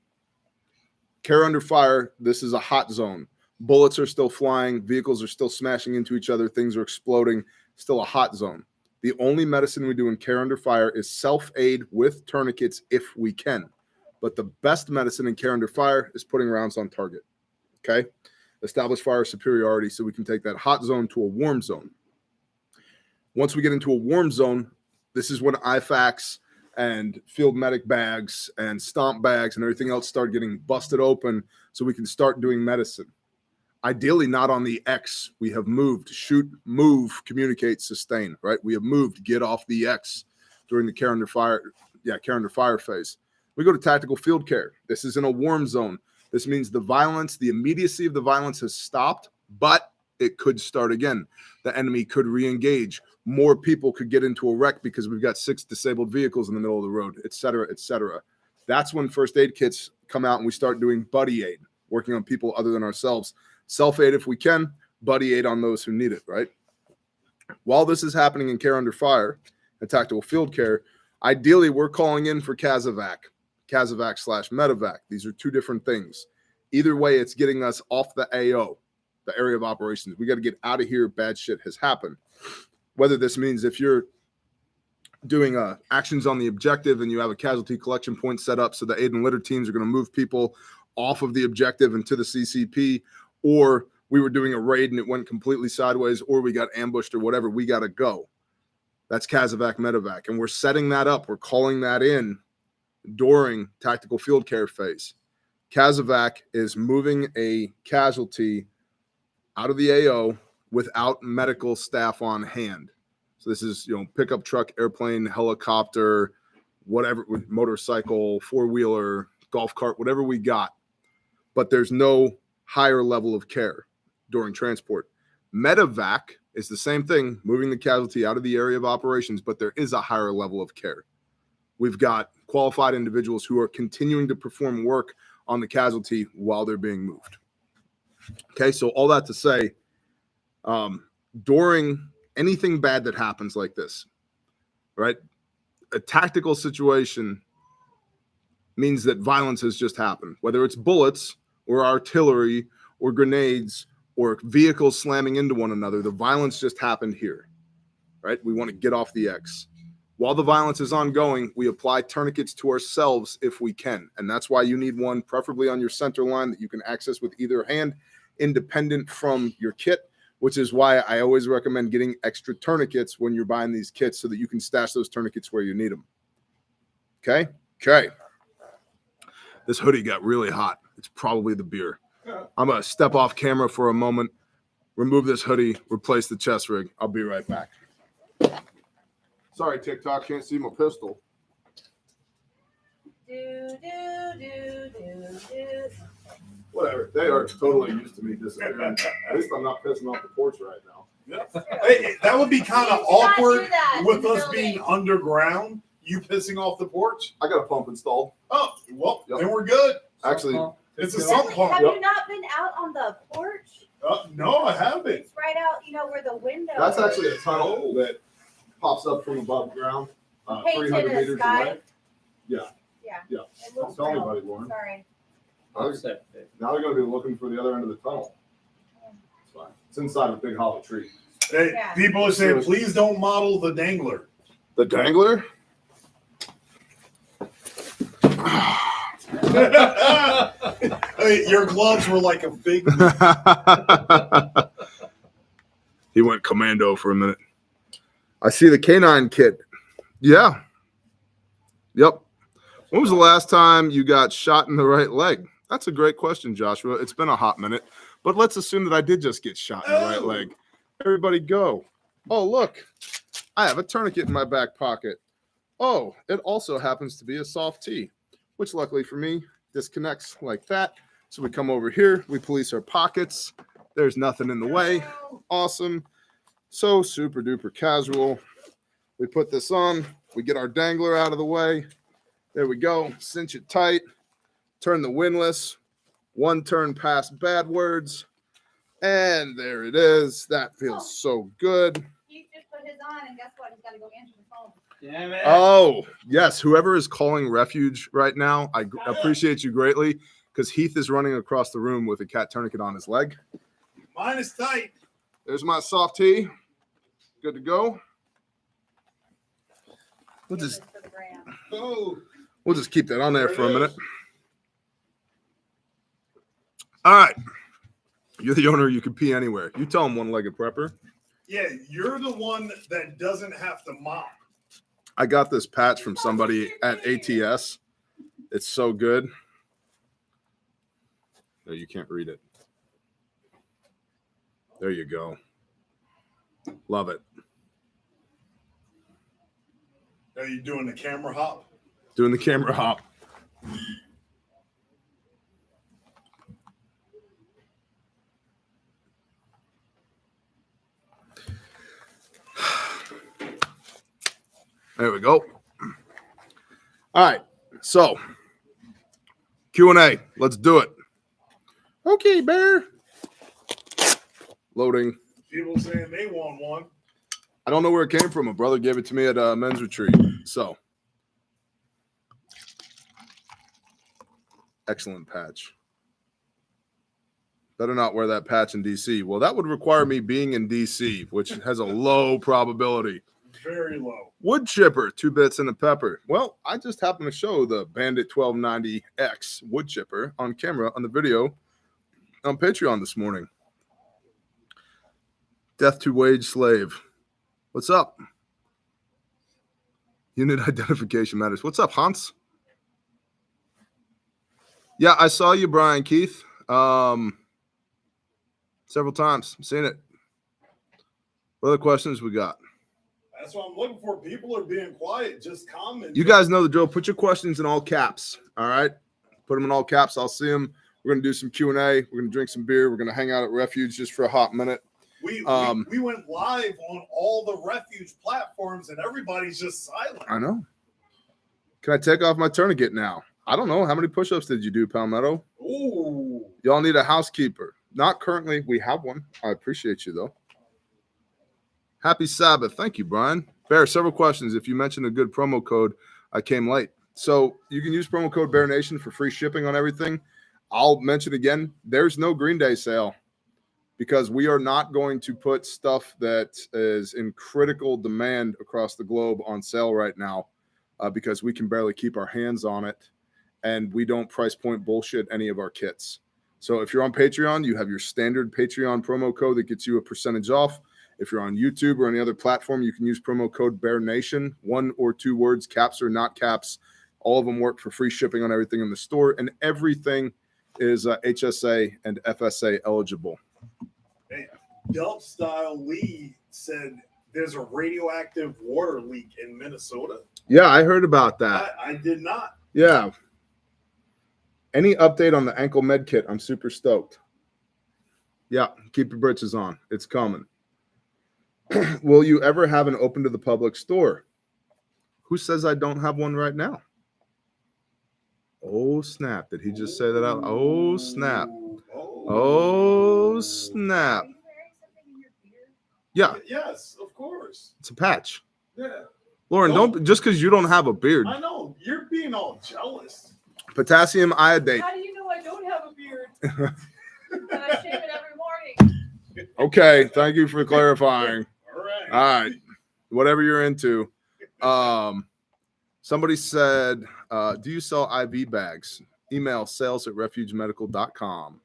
Care under fire, this is a hot zone. Bullets are still flying, vehicles are still smashing into each other, things are exploding, still a hot zone. The only medicine we do in care under fire is self-aid with tourniquets if we can. But the best medicine in care under fire is putting rounds on target. Okay? Establish fire superiority so we can take that hot zone to a warm zone. Once we get into a warm zone, this is when IFACs and field medic bags and stomp bags and everything else start getting busted open so we can start doing medicine. Ideally, not on the X. We have moved, shoot, move, communicate, sustain, right? We have moved, get off the X during the care under fire phase. We go to tactical field care. This is in a warm zone. This means the violence, the immediacy of the violence has stopped, but it could start again. The enemy could re-engage. More people could get into a wreck because we've got 6 disabled vehicles in the middle of the road, et cetera, et cetera. That's when first aid kits come out and we start doing buddy aid, working on people other than ourselves. Self-aid if we can, buddy aid on those who need it, right? While this is happening in care under fire and tactical field care, ideally we're calling in for CASEVAC/medevac. These are 2 different things. Either way, it's getting us off the AO, the area of operations. We got to get out of here. Bad shit has happened. Whether this means if you're doing actions on the objective and you have a casualty collection point set up so the aid and litter teams are going to move people off of the objective into the CCP, or we were doing a raid and it went completely sideways, or we got ambushed or whatever, we got to go. That's CASEVAC medevac. And we're setting that up. We're calling that in during tactical field care phase. CASEVAC is moving a casualty out of the AO without medical staff on hand. So this is, pickup truck, airplane, helicopter, whatever, motorcycle, four-wheeler, golf cart, whatever we got. But there's no higher level of care during transport. Medevac is the same thing, moving the casualty out of the area of operations, but there is a higher level of care. We've got qualified individuals who are continuing to perform work on the casualty while they're being moved. Okay, so all that to say, during anything bad that happens like this, right, a tactical situation means that violence has just happened, whether it's bullets or artillery or grenades or vehicles slamming into one another. The violence just happened here, right? We want to get off the X. While the violence is ongoing, we apply tourniquets to ourselves if we can. And that's why you need one, preferably on your center line, that you can access with either hand, independent from your kit, which is why I always recommend getting extra tourniquets when you're buying these kits so that you can stash those tourniquets where you need them. Okay? Okay. This hoodie got really hot. It's probably the beer. I'm going to step off camera for a moment, remove this hoodie, replace the chest rig. I'll be right back. Sorry, TikTok, can't see my pistol. Whatever. They are totally used to me disappearing. At least I'm not pissing off the porch right now.
Hey, that would be kind of
You cannot do
awkward
that
with
in the
us
building.
being underground. You pissing off the porch?
I got a pump installed.
Oh, well,
Yep.
then we're good.
Actually,
It's a
Have
sump pump.
you not been out on the porch?
No, I haven't.
It's right out, where the window
that's
is.
actually a tunnel that pops up from above ground,
Painted
300
in the
meters
sky.
away. Yeah.
It looks
Tell
real.
anybody, Lauren.
Sorry.
Now they're going to be looking for the other end of the tunnel. It's fine. It's inside a big hollow tree.
Hey,
Yeah.
people are saying, please don't model the dangler.
The dangler?
Hey, your gloves were like a fig.
He went commando for a minute. I see the canine kit. Yeah. Yep. When was the last time you got shot in the right leg? That's a great question, Joshua. It's been a hot minute, but let's assume that I did just get shot in the right leg. Everybody go. Oh, look. I have a tourniquet in my back pocket. Oh, it also happens to be a soft tee, which luckily for me disconnects like that. So we come over here, we police our pockets. There's nothing in the way. Awesome. So super duper casual. We put this on, we get our dangler out of the way. There we go. Cinch it tight. Turn the windlass. One turn past bad words. And there it is. That feels so good.
He just put his on, and guess what? He's got to go answer the phone.
Damn it.
Oh, yes. Whoever is calling refuge right now, I appreciate you greatly, because Heath is running across the room with a cat tourniquet on his leg.
Mine is tight.
There's my soft tee. Good to go. We'll just
For the gram.
Oh,
We'll just keep that on there
There it
for a minute.
is.
All right. You're the owner. You can pee anywhere. You tell him one-legged prepper.
yeah, you're the one that doesn't have to mop.
I got this patch from somebody at ATS. It's so good. No, you can't read it. There you go. Love it.
Are you doing the camera hop?
Doing the camera hop. There we go. All right. So, Q&A. Let's do it. Okay, Bear. Loading.
People saying they want one.
I don't know where it came from. A brother gave it to me at a men's retreat. So, excellent patch. Better not wear that patch in DC. Well, that would require me being in DC, which has a low probability.
Very low.
Wood chipper, 2 bits and a pepper. Well, I just happened to show the Bandit 1290X wood chipper on camera on the video on Patreon this morning. Death to wage slave. What's up? Unit identification matters. What's up, Hans? Yeah, I saw you, Brian Keith. Several times. Seen it. What other questions we got?
That's what I'm looking for. People are being quiet. Just comment.
You guys know the drill. Put your questions in all caps. All right. Put them in all caps. I'll see them. We're going to do some Q&A. We're going to drink some beer. We're going to hang out at Refuge just for a hot minute.
We went live on all the Refuge platforms, and everybody's just silent.
I know. Can I take off my tourniquet now? I don't know. How many push-ups did you do, Palmetto?
Ooh.
Y'all need a housekeeper. Not currently. We have one. I appreciate you, though. Happy Sabbath. Thank you, Brian. Bear, several questions. If you mentioned a good promo code, I came late. So you can use promo code Bear Nation for free shipping on everything. I'll mention again, there's no Green Day sale because we are not going to put stuff that is in critical demand across the globe on sale right now because we can barely keep our hands on it, and we don't price point bullshit any of our kits. So if you're on Patreon, you have your standard Patreon promo code that gets you a percentage off. If you're on YouTube or any other platform, you can use promo code Bear Nation, 1 or 2 words, caps or not caps. All of them work for free shipping on everything in the store, and everything is HSA and FSA eligible.
Hey, Dub Style Lee said there's a radioactive water leak in Minnesota.
Yeah, I heard about that.
I did not.
Yeah. Any update on the ankle med kit? I'm super stoked. Yeah, keep your britches on. It's coming. Will you ever have an open to the public store? Who says I don't have one right now? Oh, snap. Did he just say that out? Oh, snap. Oh, snap.
Are you wearing something in your beard?
Yeah,
Yes, of course.
it's a patch.
Yeah.
Lauren, don't just because you don't have a beard.
I know. You're being all jealous.
Potassium iodate.
How do you know I don't have a beard? And I shave it every morning.
Okay, thank you for clarifying.
All right.
All right, whatever you're into. Somebody said, do you sell IV bags? Email sales@refugemedical.com.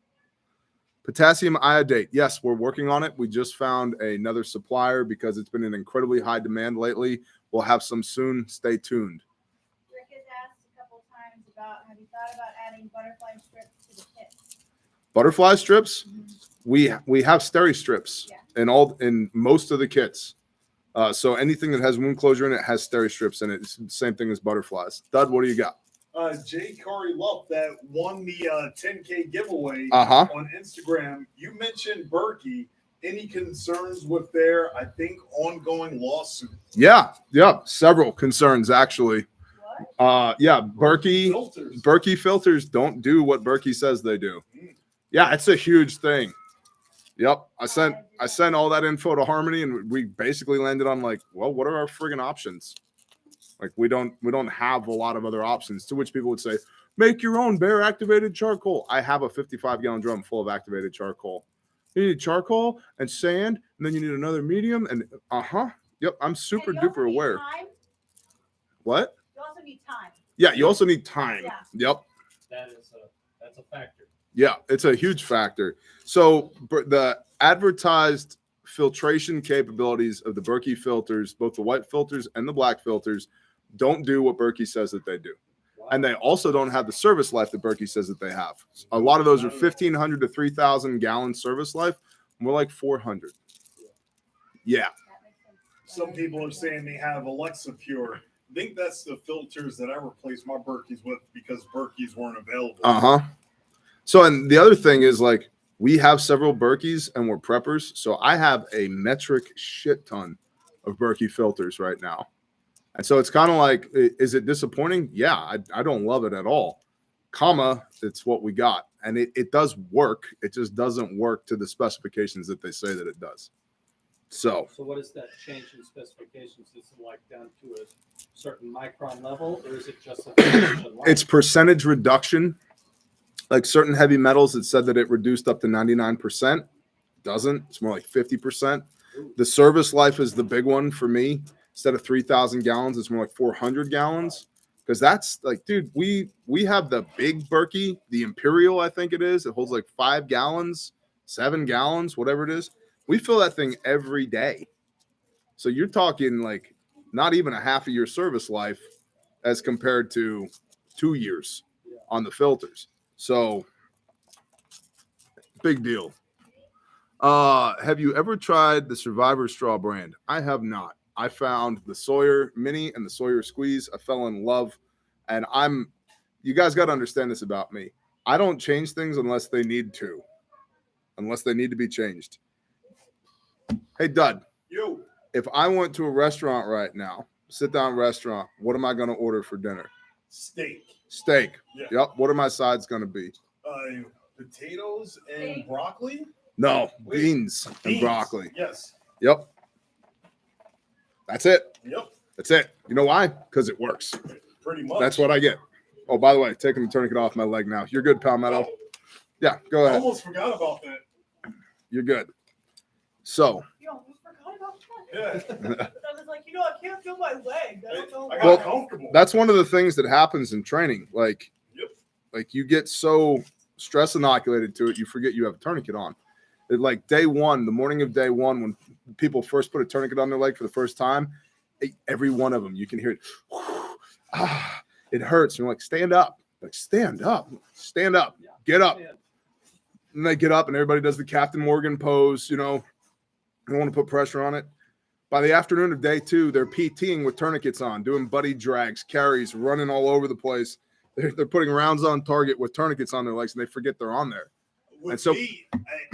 Potassium iodate. Yes, we're working on it. We just found another supplier because it's been in incredibly high demand lately. We'll have some soon. Stay tuned.
Rick has asked a couple times about, have you thought about adding butterfly strips to the kit?
Butterfly strips. We have steri strips
Yeah.
in most of the kits. So anything that has wound closure in it has steri strips in it. It's the same thing as butterflies. Dud, what do you got?
Jay Corey Love that won the 10K giveaway
Uh-huh.
on Instagram. You mentioned Berkey. Any concerns with their, I think, ongoing lawsuit?
Yeah, several concerns actually.
What?
Yeah, Berkey
Filters.
filters don't do what Berkey says they do. Yeah, it's a huge thing. Yep, I sent all that info to Harmony, and we basically landed on like, well, what are our friggin' options? Like we don't have a lot of other options. To which people would say, make your own Bear activated charcoal. I have a 55-gallon drum full of activated charcoal. You need charcoal and sand, and then you need another medium. And yep, I'm super
And you also
duper
need
aware.
time.
What?
You also need time.
Yeah, you also need time.
Yeah.
Yep.
That's a factor.
Yeah, it's a huge factor. So the advertised filtration capabilities of the Berkey filters, both the white filters and the black filters, don't do what Berkey says that they do.
Wow.
And they also don't have the service life that Berkey says that they have. A lot of those are 1,500 to 3,000 gallon service life. More like 400. Yeah.
That makes sense.
Some people are saying they have Alexa Pure. I think that's the filters that I replaced my Berkeys with because Berkeys weren't available.
So, and the other thing is like, we have several Berkeys and we're preppers. So I have a metric shit ton of Berkey filters right now. And so it's kind of like, is it disappointing? Yeah, I don't love it at all. It's what we got. And it does work. It just doesn't work to the specifications that they say that it does. So
what is that change in specifications? Is it like down to a certain micron level, or is it just
it's percentage reduction. Like certain heavy metals, it said that it reduced up to 99%. Doesn't. It's more like 50%. The service life is the big one for me. Instead of 3,000 gallons, it's more like 400 gallons. Because that's like, dude, we have the big Berkey, the Imperial, I think it is. It holds like 5 gallons, 7 gallons, whatever it is. We fill that thing every day. So you're talking like not even a half a year service life as compared to 2 years on the filters. So big deal. Have you ever tried the Survivor Straw brand? I have not. I found the Sawyer Mini and the Sawyer Squeeze. I fell in love, and you guys got to understand this about me. I don't change things unless they need to be changed. Hey, Dud,
You.
if I went to a restaurant right now, sit down restaurant, what am I going to order for dinner?
Steak.
Steak.
Yeah.
Yep. What are my sides going to be?
Potatoes and
Steak.
broccoli.
No, beans and
Beans.
broccoli.
Yes.
Yep. That's it.
Yep.
That's it. You know why? Because it works.
Pretty much.
That's what I get. Oh, by the way, taking the tourniquet off my leg now. You're good, Palmetto. Yeah, go
I
ahead.
almost forgot about that.
You're good. So,
You almost forgot about that.
Yeah.
I was like, I can't feel my leg. I don't know
I
why.
got
Well,
comfortable.
that's one of the things that happens in training. Like,
Yep.
like you get so stress inoculated to it, you forget you have a tourniquet on. Like day one, the morning of day one, when people first put a tourniquet on their leg for the first time, every one of them, you can hear it. It hurts. And you're like, stand up. Like, stand up. Stand up. Get up. And they get up and everybody does the Captain Morgan pose, you know. They want to put pressure on it. By the afternoon of day two, they're PTing with tourniquets on, doing buddy drags, carries, running all over the place. They're putting rounds on target with tourniquets on their legs, and they forget they're on there.
With
And so-
me,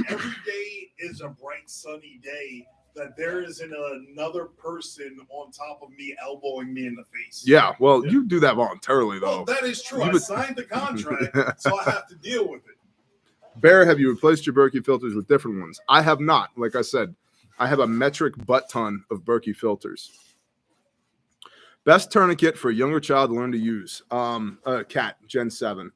every day is a bright, sunny day that there isn't another person on top of me elbowing me in the face.
Yeah, well,
Yeah.
you do that voluntarily,
Well,
though.
that is true.
You
I
would-
signed the contract, so I have to deal with it.
Bear, have you replaced your Berkey filters with different ones? I have not. Like I said, I have a metric butt ton of Berkey filters. Best tourniquet for a younger child to learn to use. Cat Gen 7.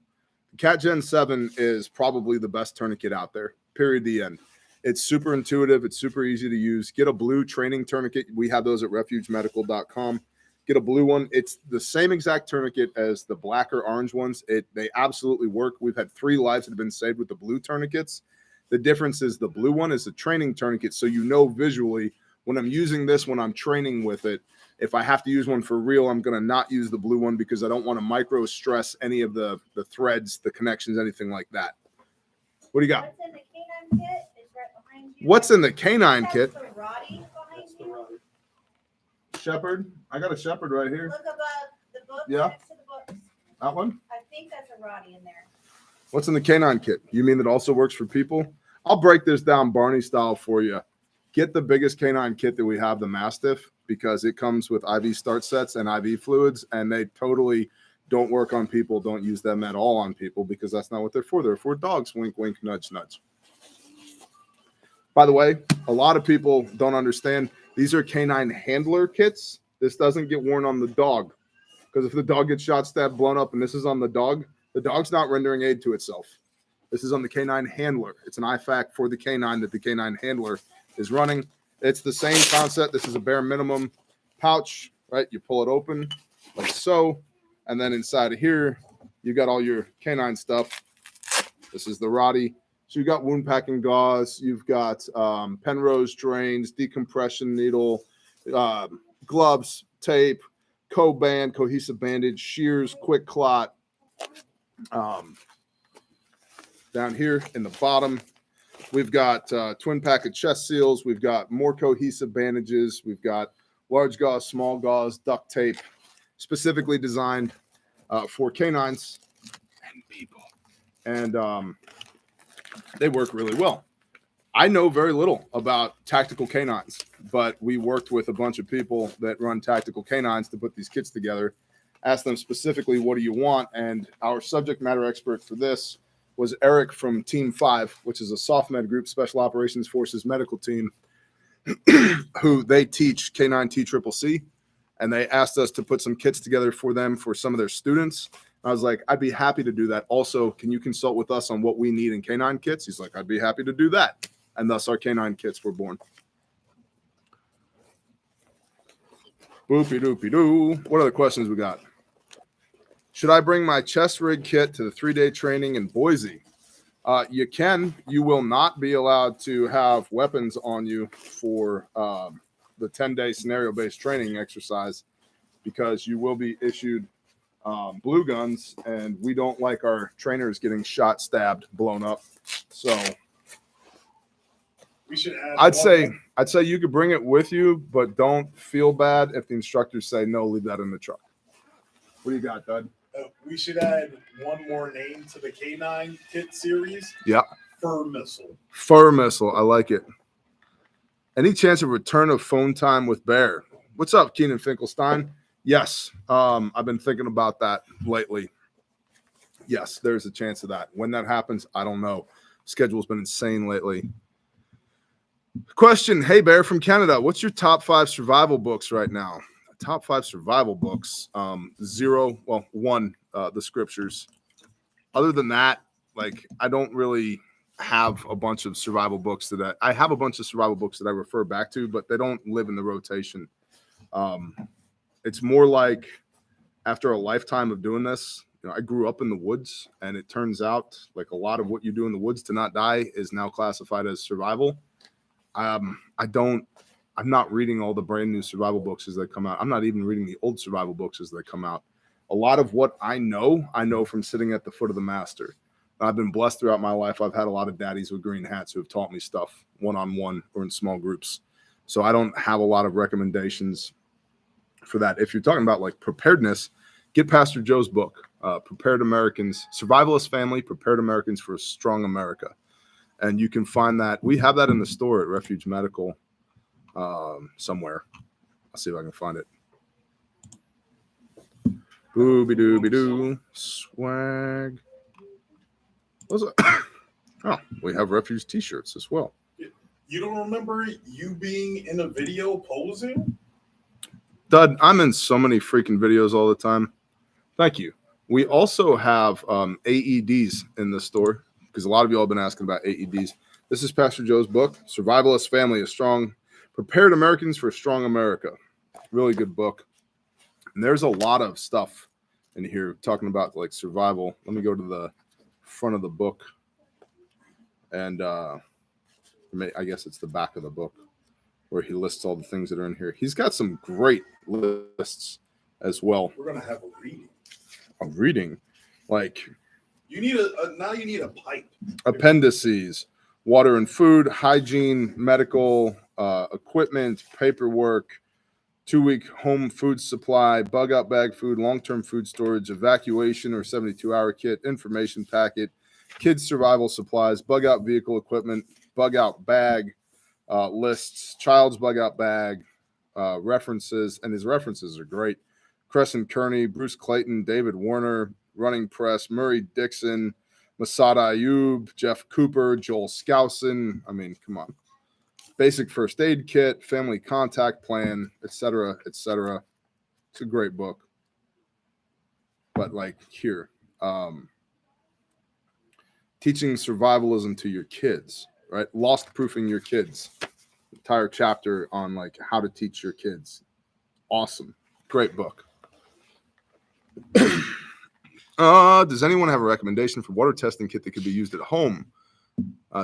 Cat Gen 7 is probably the best tourniquet out there. Period. The end. It's super intuitive. It's super easy to use. Get a blue training tourniquet. We have those at refugemedical.com. Get a blue one. It's the same exact tourniquet as the black or orange ones. They absolutely work. We've had 3 lives that have been saved with the blue tourniquets. The difference is the blue one is a training tourniquet, so you know visually when I'm using this, when I'm training with it, if I have to use one for real, I'm going to not use the blue one because I don't want to micro stress any of the threads, the connections, anything like that. What do you got?
What's in the canine kit is right behind you.
What's in the canine
That's
kit?
the Roddy behind
That's the
you.
rudder.
Shepherd. I got a Shepherd right here.
Look above the book.
Yeah.
Next to the books.
That one.
I think that's a Roddy in there.
What's in the canine kit? You mean that also works for people? I'll break this down Barney style for you. Get the biggest canine kit that we have, the Mastiff, because it comes with IV start sets and IV fluids, and they totally don't work on people. Don't use them at all on people because that's not what they're for. They're for dogs. Wink, wink, nudge, nudge. By the way, a lot of people don't understand. These are canine handler kits. This doesn't get worn on the dog because if the dog gets shot, stabbed, blown up, and this is on the dog's not rendering aid to itself. This is on the canine handler. It's an IFAC for the canine that the canine handler is running. It's the same concept. This is a bare minimum pouch, right? You pull it open like so. And then inside of here, you got all your canine stuff. This is the Roddy. So you've got wound packing gauze. You've got Penrose drains, decompression needle, gloves, tape, co-band, cohesive bandage, shears, quick clot. Down here in the bottom, we've got twin packet chest seals. We've got more cohesive bandages. We've got large gauze, small gauze, duct tape, specifically designed for canines and people. And they work really well. I know very little about tactical canines, but we worked with a bunch of people that run tactical canines to put these kits together. Asked them specifically, what do you want? And our subject matter expert for this was Eric from Team 5, which is a SOFMED group, Special Operations Forces medical team, who they teach K9 TCCC. And they asked us to put some kits together for them for some of their students. I was like, I'd be happy to do that. Also, can you consult with us on what we need in canine kits? He's like, I'd be happy to do that. And thus our canine kits were born. Boopy doopy doo. What other questions we got? Should I bring my chest rig kit to the 3-day training in Boise? You can. You will not be allowed to have weapons on you for the 10-day scenario-based training exercise because you will be issued blue guns, and we don't like our trainers getting shot, stabbed, blown up. So
We should add
I'd say I'd say you could bring it with you, but don't feel bad if the instructors say, no, leave that in the truck. What do you got, Dud?
We should add one more name to the K9 kit series.
Yeah.
Fur Missile.
Fur Missile. I like it. Any chance of return of phone time with Bear? What's up, Keenan Finkelstein? Yes. I've been thinking about that lately. Yes, there's a chance of that. When that happens, I don't know. Schedule's been insane lately. Question. Hey, Bear from Canada. What's your top 5 survival books right now? Top 5 survival books. 0. Well, 1, the scriptures. Other than that, like, I don't really have a bunch of survival books that I have a bunch of survival books that I refer back to, but they don't live in the rotation. It's more like after a lifetime of doing this, you know, I grew up in the woods, and it turns out like a lot of what you do in the woods to not die is now classified as survival. I'm not reading all the brand new survival books as they come out. I'm not even reading the old survival books as they come out. A lot of what I know from sitting at the foot of the master. I've been blessed throughout my life. I've had a lot of daddies with green hats who have taught me stuff one-on-one or in small groups. So I don't have a lot of recommendations for that. If you're talking about like preparedness, get Pastor Joe's book, Prepared Americans, Survivalist Family, Prepared Americans for a Strong America. And you can find that. We have that in the store at Refuge Medical somewhere. I'll see if I can find it. Booby-dooby-doo. Swag. Oh, we have Refuge t-shirts as well.
You don't remember you being in a video posing?
Dud, I'm in so many freaking videos all the time. Thank you. We also have AEDs in the store because a lot of you all have been asking about AEDs. This is Pastor Joe's book, Survivalist Family, a Strong, Prepared Americans for a Strong America. Really good book. And there's a lot of stuff in here talking about like survival. Let me go to the front of the book. And I guess it's the back of the book where he lists all the things that are in here. He's got some great lists as well.
We're going to have a reading.
A reading? Like...
You need now you need a pipe.
Appendices, water and food, hygiene, medical equipment, paperwork, 2-week home food supply, bug out bag food, long-term food storage, evacuation or 72-hour kit, information packet, kids survival supplies, bug out vehicle equipment, bug out bag lists, child's bug out bag, references, and his references are great. Crescent Kearney, Bruce Clayton, David Warner, Running Press, Murray Dixon, Masada Ayub, Jeff Cooper, Joel Skousen. I mean, come on. Basic First Aid Kit, Family Contact Plan, etc., etc. It's a great book. But like here, teaching survivalism to your kids, right? Lost proofing your kids. Entire chapter on like how to teach your kids. Awesome. Great book. Does anyone have a recommendation for water testing kit that could be used at home?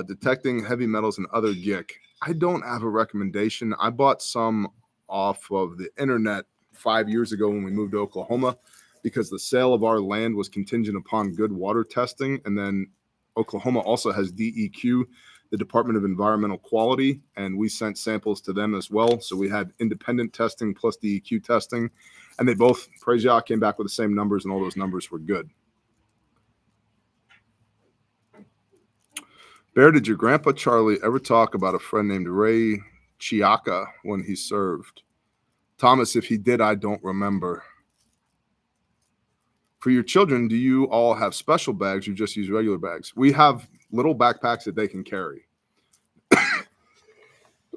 Detecting heavy metals and other gick. I don't have a recommendation. I bought some off of the internet 5 years ago when we moved to Oklahoma because the sale of our land was contingent upon good water testing. And then Oklahoma also has DEQ, the Department of Environmental Quality, and we sent samples to them as well. So we had independent testing plus DEQ testing. And they both, praise Yah, came back with the same numbers, and all those numbers were good. Bear, did your grandpa Charlie ever talk about a friend named Ray Chiaka when he served? Thomas, if he did, I don't remember. For your children, do you all have special bags or just use regular bags? We have little backpacks that they can carry.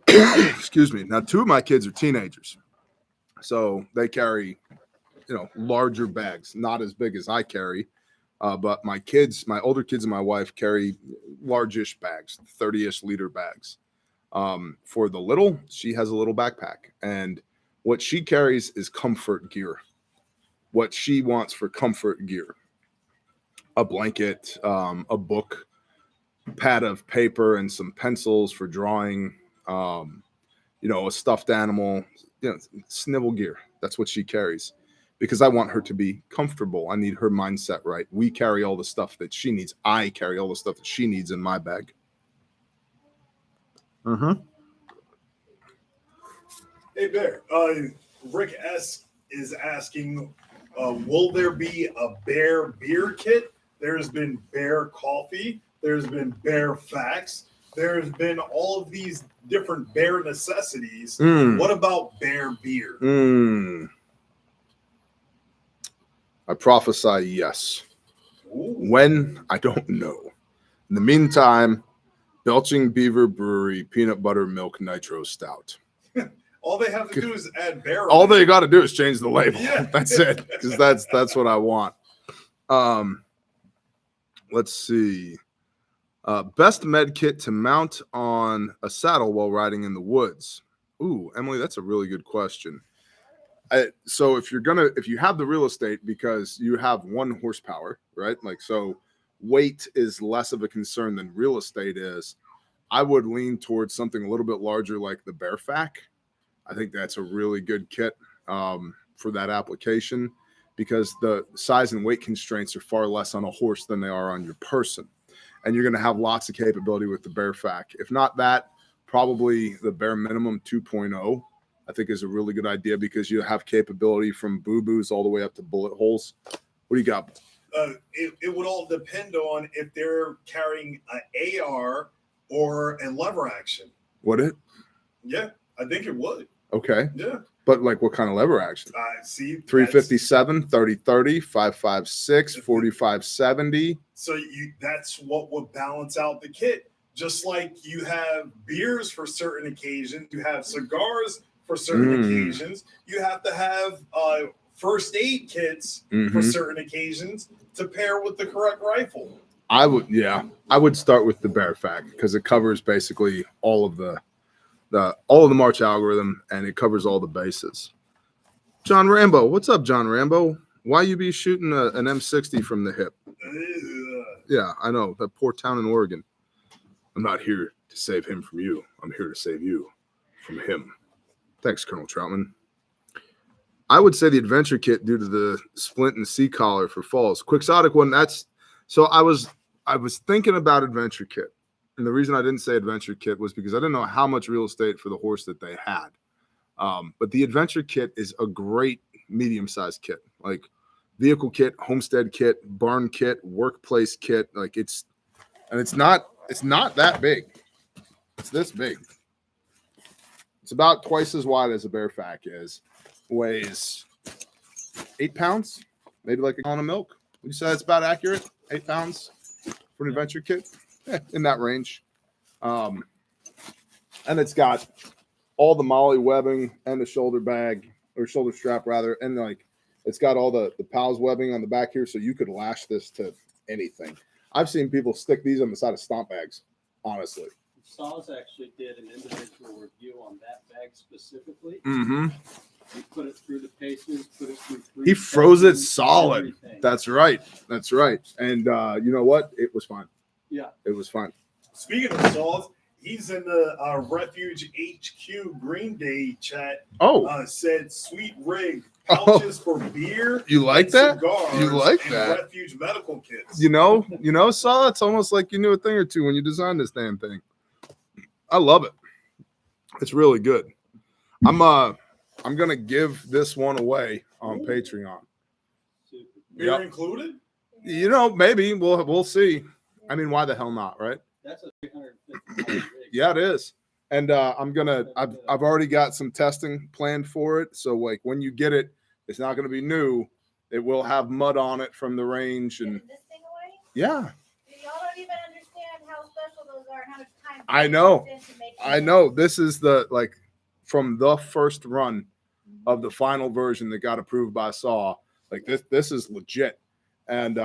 Excuse me. Now, 2 of my kids are teenagers. So they carry, larger bags, not as big as I carry. But my older kids and my wife carry largish bags, 30-ish liter bags. For the little, she has a little backpack. And what she carries is comfort gear. What she wants for comfort gear. A blanket, a book, pad of paper, and some pencils for drawing, a stuffed animal, snivel gear. That's what she carries because I want her to be comfortable. I need her mindset right. We carry all the stuff that she needs. I carry all the stuff that she needs in my bag.
Hey, Bear. Rick S. is asking, will there be a Bear beer kit? There's been Bear coffee. There's been Bear facts. There's been all of these different Bear necessities. What about Bear beer?
I prophesy yes.
Ooh.
When? I don't know. In the meantime, Belching Beaver Brewery Peanut Butter Milk Nitro Stout.
All they have to do is add Bear.
All they got to do is change the label.
Yeah.
That's it. Because that's what I want. Let's see. Best med kit to mount on a saddle while riding in the woods. Ooh, Emily, that's a really good question. So if you have the real estate because you have 1 horsepower, right? Like, so weight is less of a concern than real estate is. I would lean towards something a little bit larger like the Bearfac. I think that's a really good kit for that application because the size and weight constraints are far less on a horse than they are on your person. And you're going to have lots of capability with the Bearfac. If not that, probably the Bear Minimum 2.0, I think is a really good idea because you have capability from boo-boos all the way up to bullet holes. What do you got?
It would all depend on if they're carrying an AR or a lever action.
Would it?
Yeah, I think it would.
Okay.
Yeah.
But like what kind of lever action?
See,
357, 30-30, 5.56, 45-70.
So that's what would balance out the kit. Just like you have beers for certain occasions, you have cigars for certain occasions. You have to have first aid kits for certain occasions to pair with the correct rifle.
I would start with the Bearfac because it covers basically all of the March algorithm and it covers all the bases. John Rambo, what's up, John Rambo? Why you be shooting an M60 from the hip? Yeah, I know, that poor town in Oregon. I'm not here to save him from you. I'm here to save you from him. Thanks, Colonel Troutman. I would say the adventure kit due to the splint and C collar for falls. Quixotic one, so I was thinking about adventure kit. And the reason I didn't say adventure kit was because I didn't know how much real estate for the horse that they had. But the adventure kit is a great medium-sized kit, like vehicle kit, homestead kit, barn kit, workplace kit. Like it's not that big. It's this big. It's about twice as wide as a Bearfac is. Weighs 8 pounds, maybe like a gallon of milk. Would you say that's about accurate? 8 pounds for an adventure kit? In that range. And it's got all the molly webbing and the shoulder bag or shoulder strap rather. And like, it's got all the PALS webbing on the back here. So you could lash this to anything. I've seen people stick these on the side of stomp bags, honestly.
Saws actually did an individual review on that bag specifically. He put it through the paces, put it through 3
He froze it
seconds,
solid.
everything.
That's right. And you know what? It was fine.
Yeah.
It was fine.
Speaking of saws, he's in the Refuge HQ Green Day chat. Said sweet rig pouches for beer.
You like that?
Cigars,
You like
and
that?
Refuge medical kits.
You know, Saw, it's almost like you knew a thing or two when you designed this damn thing. I love it. It's really good. I'm gonna give this one away on Patreon.
Beer included?
Maybe we'll see. I mean, why the hell not, right?
That's a $350 rig.
Yeah, it is. And I've already got some testing planned for it. So like when you get it, it's not gonna be new. It will have mud on it from the range and
Giving this thing away?
yeah.
Y'all don't even understand how special those are and how much time.
I know.
goes into making
I
them.
know. This is from the first run of the final version that got approved by SAW. Like this is legit. And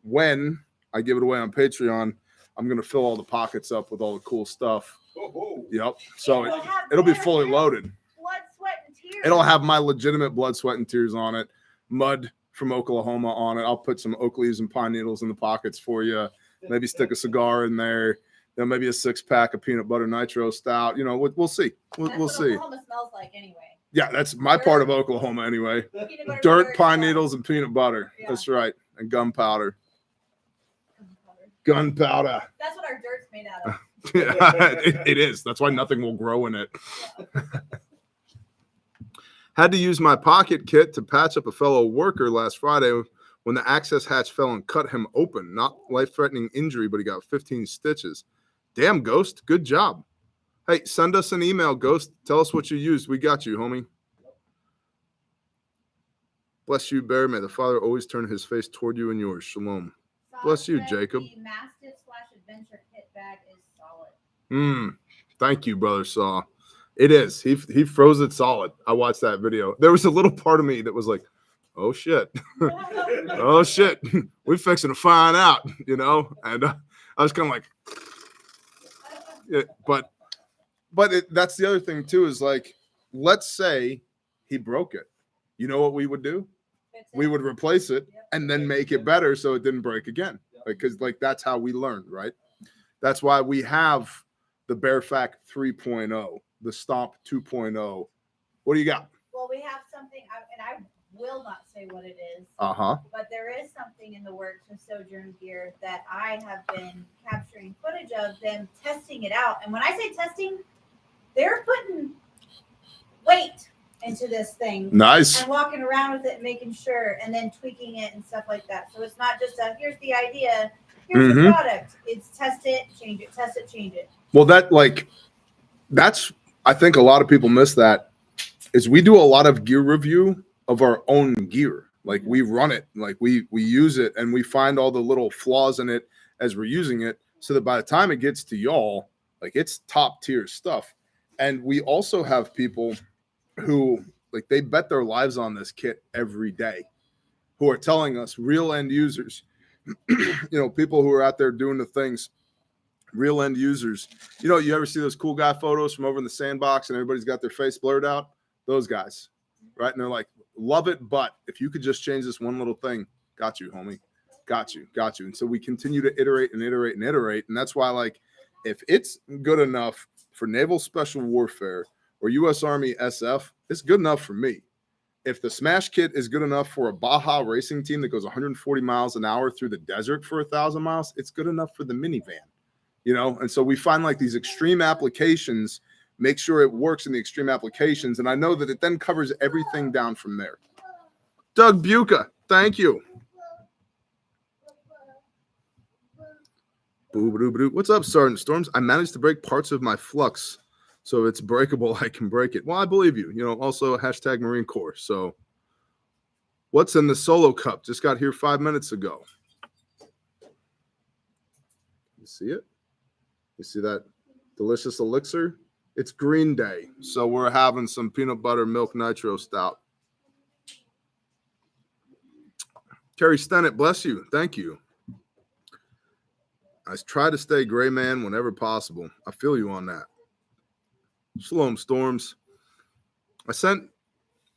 when I give it away on Patreon, I'm gonna fill all the pockets up with all the cool stuff.
Oh.
Yep. So
It'll have
it'll be
Bear
fully
Grylls,
loaded.
Blood, sweat, and tears.
It'll have my legitimate blood, sweat, and tears on it. Mud from Oklahoma on it. I'll put some oak leaves and pine needles in the pockets for you. Maybe stick a cigar in there. Then maybe a 6-pack of peanut butter nitro stout. We'll see. We'll
That's what
see.
Oklahoma smells like anyway.
Yeah, that's my part of Oklahoma anyway.
Peanut butter,
Dirt, pine
blood.
needles, and peanut butter.
Yeah.
That's right. And gunpowder. Gunpowder.
That's what our dirt's made out of.
It is. That's why nothing will grow in it. Had to use my pocket kit to patch up a fellow worker last Friday when the access hatch fell and cut him open. Not life-threatening injury, but he got 15 stitches. Damn, Ghost. Good job. Hey, send us an email, Ghost. Tell us what you used. We got you, homie. Bless you, Bear. May the Father always turn his face toward you and yours. Shalom. Bless you,
Saw said
Jacob.
The Mastiff/Adventure kit bag is solid.
Thank you, brother Saw. It is. He froze it solid. I watched that video. There was a little part of me that was like, oh shit. Oh shit. We're fixing to find out, you know? And I was kind of like, yeah, but that's the other thing too, is like, let's say he broke it. You know what we would do? We would replace it and then make it better so it didn't break again. Because like that's how we learned, right? That's why we have the Bearfac 3.0, the Stomp 2.0. What do you got?
Well, we have something, and I will not say what it is. But there is something in the works with Sojourn Gear that I have been capturing footage of them testing it out. And when I say testing, they're putting weight into this thing.
Nice.
And walking around with it and making sure, and then tweaking it and stuff like that. So it's not just a, here's the idea, here's the product. It's test it, change it, test it, change it.
Well, that's, I think a lot of people miss that, is we do a lot of gear review of our own gear. Like we run it, like we use it, and we find all the little flaws in it as we're using it, so that by the time it gets to y'all, like it's top tier stuff. And we also have people who like they bet their lives on this kit every day, who are telling us, real end users, you know, people who are out there doing the things, real end users. You know, you ever see those cool guy photos from over in the sandbox and everybody's got their face blurred out? Those guys, right? And they're like, love it, but if you could just change this one little thing, got you, homie. Got you. And so we continue to iterate and iterate and iterate. And that's why, like, if it's good enough for Naval Special Warfare or U.S. Army SF, it's good enough for me. If the Smash Kit is good enough for a Baja racing team that goes 140 miles an hour through the desert for 1,000 miles, it's good enough for the minivan, you know? And so we find like these extreme applications, make sure it works in the extreme applications. And I know that it then covers everything down from there. Doug Buca, thank you. What's up, Sergeant Storms? I managed to break parts of my flux, so if it's breakable, I can break it. Well, I believe you. You know, also hashtag Marine Corps. So what's in the Solo Cup? Just got here 5 minutes ago. You see it? You see that delicious elixir? It's Green Day. So we're having some peanut butter milk nitro stout. Terry Stennett, bless you. Thank you. I try to stay gray man whenever possible. I feel you on that. Shalom, Storms. I sent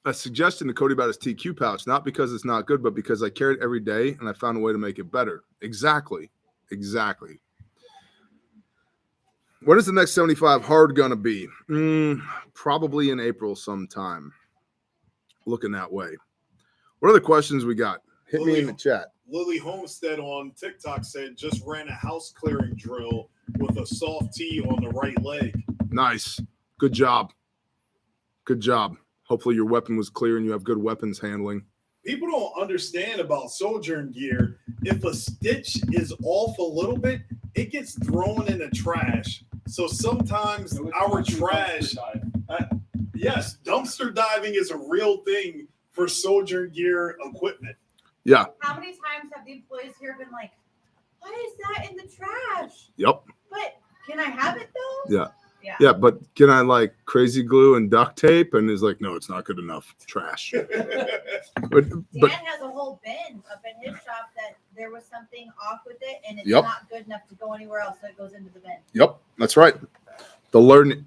a suggestion to Cody about his TQ pouch, not because it's not good, but because I carry it every day and I found a way to make it better. Exactly. When is the next 75 hard going to be? Probably in April sometime. Looking that way. What other questions we got? Hit me in the chat.
Lily Homestead on TikTok said just ran a house clearing drill with a soft tee on the right leg.
Nice. Good job. Hopefully your weapon was clear and you have good weapons handling.
People don't understand about Sojourn Gear. If a stitch is off a little bit, it gets thrown in the trash. So sometimes our trash, yes, dumpster diving is a real thing for Sojourn Gear equipment.
Yeah.
How many times have the employees here been like, what is that in the trash?
Yep.
But can I have it though?
Yeah, but can I like crazy glue and duct tape? And he's like, no, it's not good enough. Trash.
Dan has a whole bin up in his shop that there was something off with it and it's not good enough to go anywhere else, so it goes into the bin.
Yep, that's right. The learning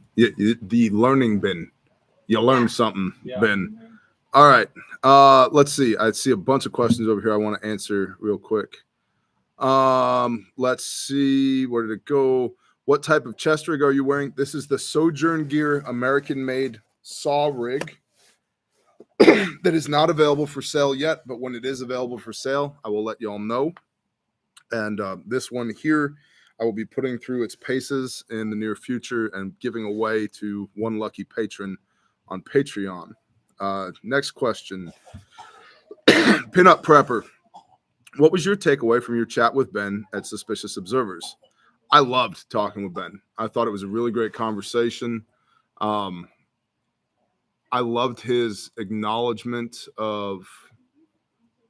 bin. You learn something bin.
Mm-hmm.
All right. Let's see. I see a bunch of questions over here I want to answer real quick. Let's see. Where did it go? What type of chest rig are you wearing? This is the Sojourn Gear American-made saw rig that is not available for sale yet, but when it is available for sale, I will let y'all know. And this one here, I will be putting through its paces in the near future and giving away to one lucky patron on Patreon. Next question. Pinup Prepper. What was your takeaway from your chat with Ben at Suspicious Observers? I loved talking with Ben. I thought it was a really great conversation. I loved his acknowledgement of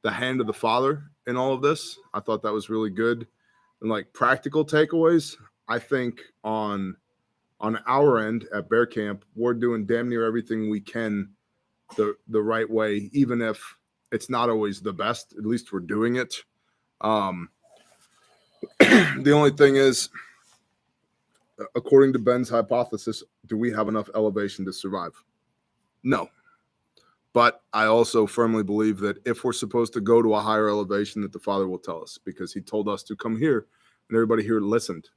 the hand of the Father in all of this. I thought that was really good. And like practical takeaways, I think on our end at Bear Camp, we're doing damn near everything we can the right way, even if it's not always the best. At least we're doing it. The only thing is, according to Ben's hypothesis, do we have enough elevation to survive? No. But I also firmly believe that if we're supposed to go to a higher elevation, that the Father will tell us, because he told us to come here and everybody here listened.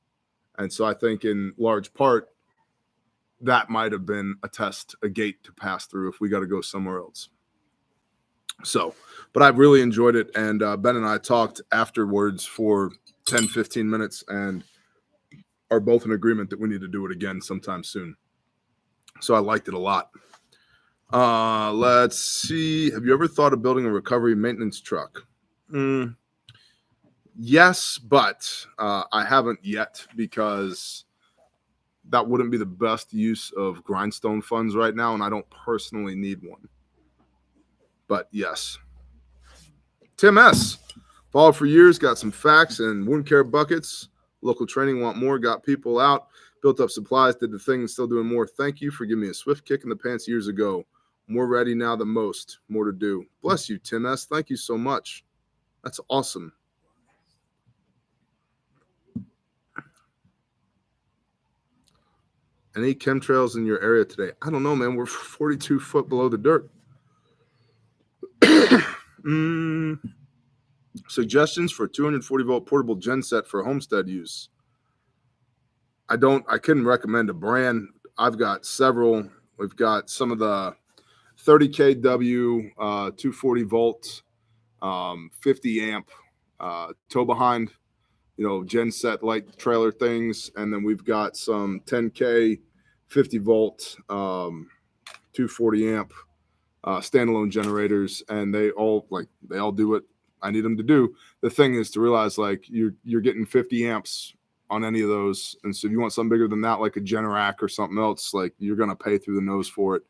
And so I think in large part, that might have been a test, a gate to pass through if we got to go somewhere else. So, but I've really enjoyed it. And Ben and I talked afterwards for 10, 15 minutes and are both in agreement that we need to do it again sometime soon. So I liked it a lot. Let's see. Have you ever thought of building a recovery maintenance truck? Yes, but I haven't yet, because that wouldn't be the best use of grindstone funds right now, and I don't personally need one. But yes. Tim S. Followed for years, got some facts and wound care buckets. Local training, want more, got people out, built up supplies, did the thing, and still doing more. Thank you for giving me a swift kick in the pants years ago. More ready now than most. More to do. Bless you, Tim S. Thank you so much. That's awesome. Any chemtrails in your area today? I don't know, man. We're 42 foot below the dirt. Suggestions for 240 volt portable genset for homestead use. I couldn't recommend a brand. I've got several. We've got some of the 30 kW, 240 volt, 50 amp, tow behind, genset light trailer things. And then we've got some 10K, 50 volt, 240 amp, standalone generators. And they all do what I need them to do. The thing is to realize, like, you're getting 50 amps on any of those. And so if you want something bigger than that, like a Generac or something else, like, you're going to pay through the nose for it.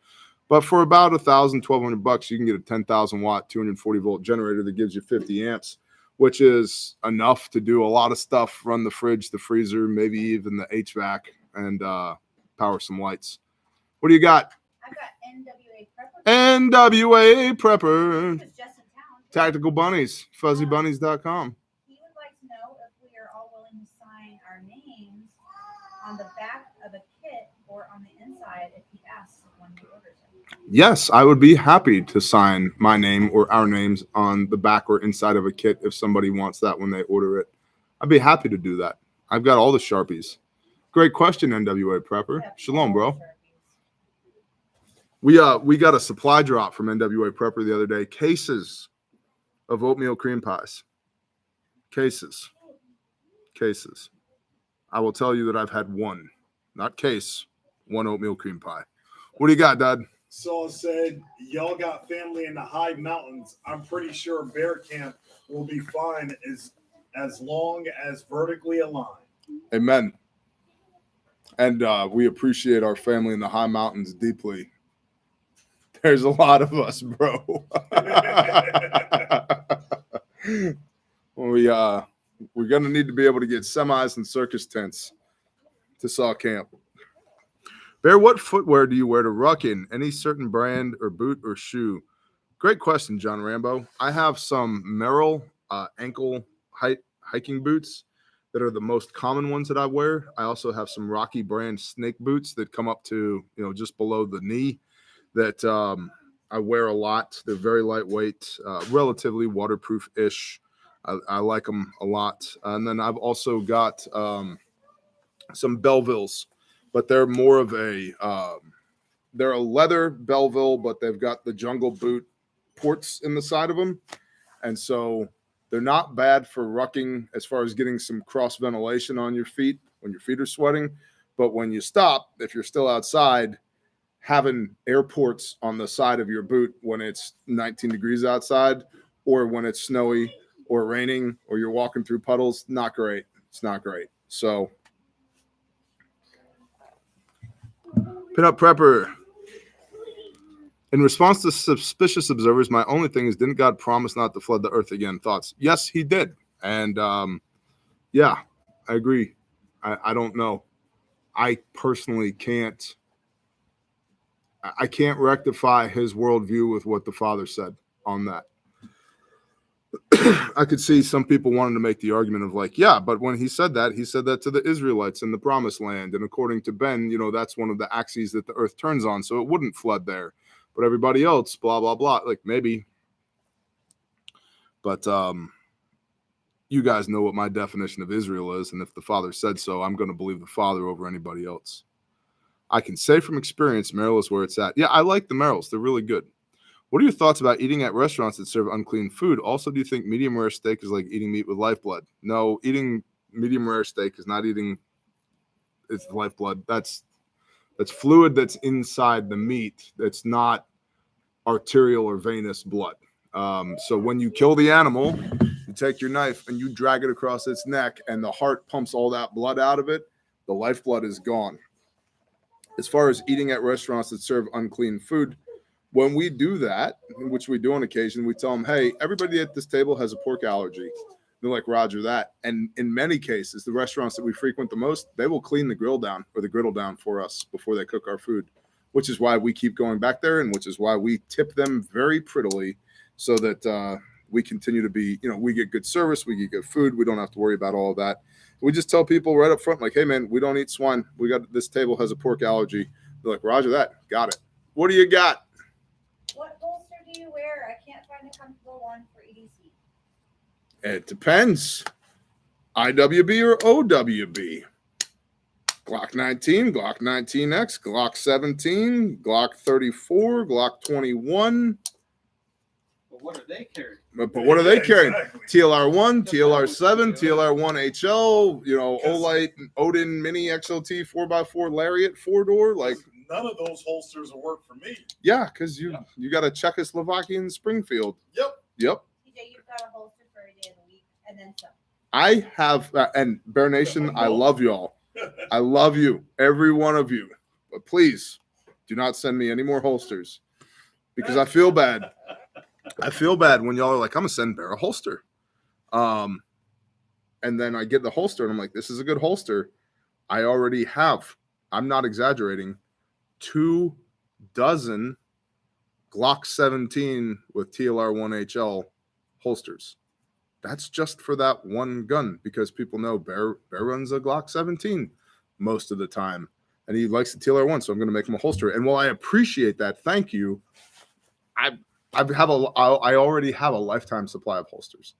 But for about $1,000-$1,200, you can get a 10,000 watt, 240 volt generator that gives you 50 amps, which is enough to do a lot of stuff, run the fridge, the freezer, maybe even the HVAC, and power some lights. What do you got?
I've got NWA Prepper.
NWA Prepper.
He was just in town.
Tactical Bunnies, fuzzybunnies.com.
He would like to know if we are all willing to sign our names on the back of a kit or on the inside if he asks when he orders it.
Yes, I would be happy to sign my name or our names on the back or inside of a kit if somebody wants that when they order it. I'd be happy to do that. I've got all the Sharpies. Great question, NWA Prepper. Shalom, bro. We got a supply drop from NWA Prepper the other day. Cases of oatmeal cream pies. Cases. I will tell you that I've had one, not case, one oatmeal cream pie. What do you got, Dad?
Saul said, y'all got family in the high mountains. I'm pretty sure Bear Camp will be fine as long as vertically aligned.
Amen. And we appreciate our family in the high mountains deeply. There's a lot of us, bro. We're going to need to be able to get semis and circus tents to Saw Camp. Bear, what footwear do you wear to ruck in? Any certain brand or boot or shoe? Great question, John Rambo. I have some Merrell ankle hiking boots that are the most common ones that I wear. I also have some Rocky brand snake boots that come up to, just below the knee that I wear a lot. They're very lightweight, relatively waterproof-ish. I like them a lot. And then I've also got some Bellevilles, but they're more of they're a leather Belleville, but they've got the jungle boot ports in the side of them. And so they're not bad for rucking as far as getting some cross ventilation on your feet when your feet are sweating. But when you stop, if you're still outside, having airports on the side of your boot when it's 19 degrees outside, or when it's snowy or raining, or you're walking through puddles. Not great. It's not great. So, Pinup Prepper. In response to suspicious observers, my only thing is, didn't God promise not to flood the earth again? Thoughts? Yes, he did. And yeah, I agree. I don't know. I personally can't. I can't rectify his worldview with what the Father said on that. I could see some people wanting to make the argument of like, yeah, but when he said that to the Israelites in the Promised Land. And according to Ben, that's one of the axes that the earth turns on, so it wouldn't flood there. But everybody else, blah, blah, blah. Like, maybe. But you guys know what my definition of Israel is. And if the Father said so, I'm going to believe the Father over anybody else. I can say from experience, Merrill is where it's at. Yeah, I like the Merrills. They're really good. What are your thoughts about eating at restaurants that serve unclean food? Also, do you think medium rare steak is like eating meat with lifeblood? No, eating medium rare steak is not eating its lifeblood. That's fluid that's inside the meat. That's not arterial or venous blood. So when you kill the animal, you take your knife and you drag it across its neck, and the heart pumps all that blood out of it. The lifeblood is gone. As far as eating at restaurants that serve unclean food, when we do that, which we do on occasion, we tell them, hey, everybody at this table has a pork allergy. They're like, Roger that. And in many cases, the restaurants that we frequent the most, they will clean the grill down or the griddle down for us before they cook our food, which is why we keep going back there, and which is why we tip them very prettily so that we continue to be, we get good service, we get good food. We don't have to worry about all of that. We just tell people right up front, like, hey, man, we don't eat swine. This table has a pork allergy. They're like, Roger that. Got it. What do you got?
What holster do you wear? I can't find a comfortable one for EDC.
It depends. IWB or OWB? Glock 19, Glock 19X, Glock 17, Glock 34, Glock 21.
But what are they carrying?
But what are they carrying?
Exactly.
TLR1, TLR7, TLR1 HL, Olight, Odin Mini XLT 4x4 Lariat 4-door. Like,
none of those holsters will work for me.
yeah, because you got a Czechoslovakian Springfield.
Yep.
Yep.
TJ, you've got a holster for a day of the week, and then some.
I have, and Bear Nation, I love y'all. I love you, every one of you. But please do not send me any more holsters, because I feel bad. I feel bad when y'all are like, I'm going to send Bear a holster. And then I get the holster, and I'm like, this is a good holster. I already have, I'm not exaggerating, 24 Glock 17 with TLR1HL holsters. That's just for that one gun, because people know Bear runs a Glock 17 most of the time, and he likes the TLR1, so I'm going to make him a holster. And while I appreciate that, thank you, I already have a lifetime supply of holsters.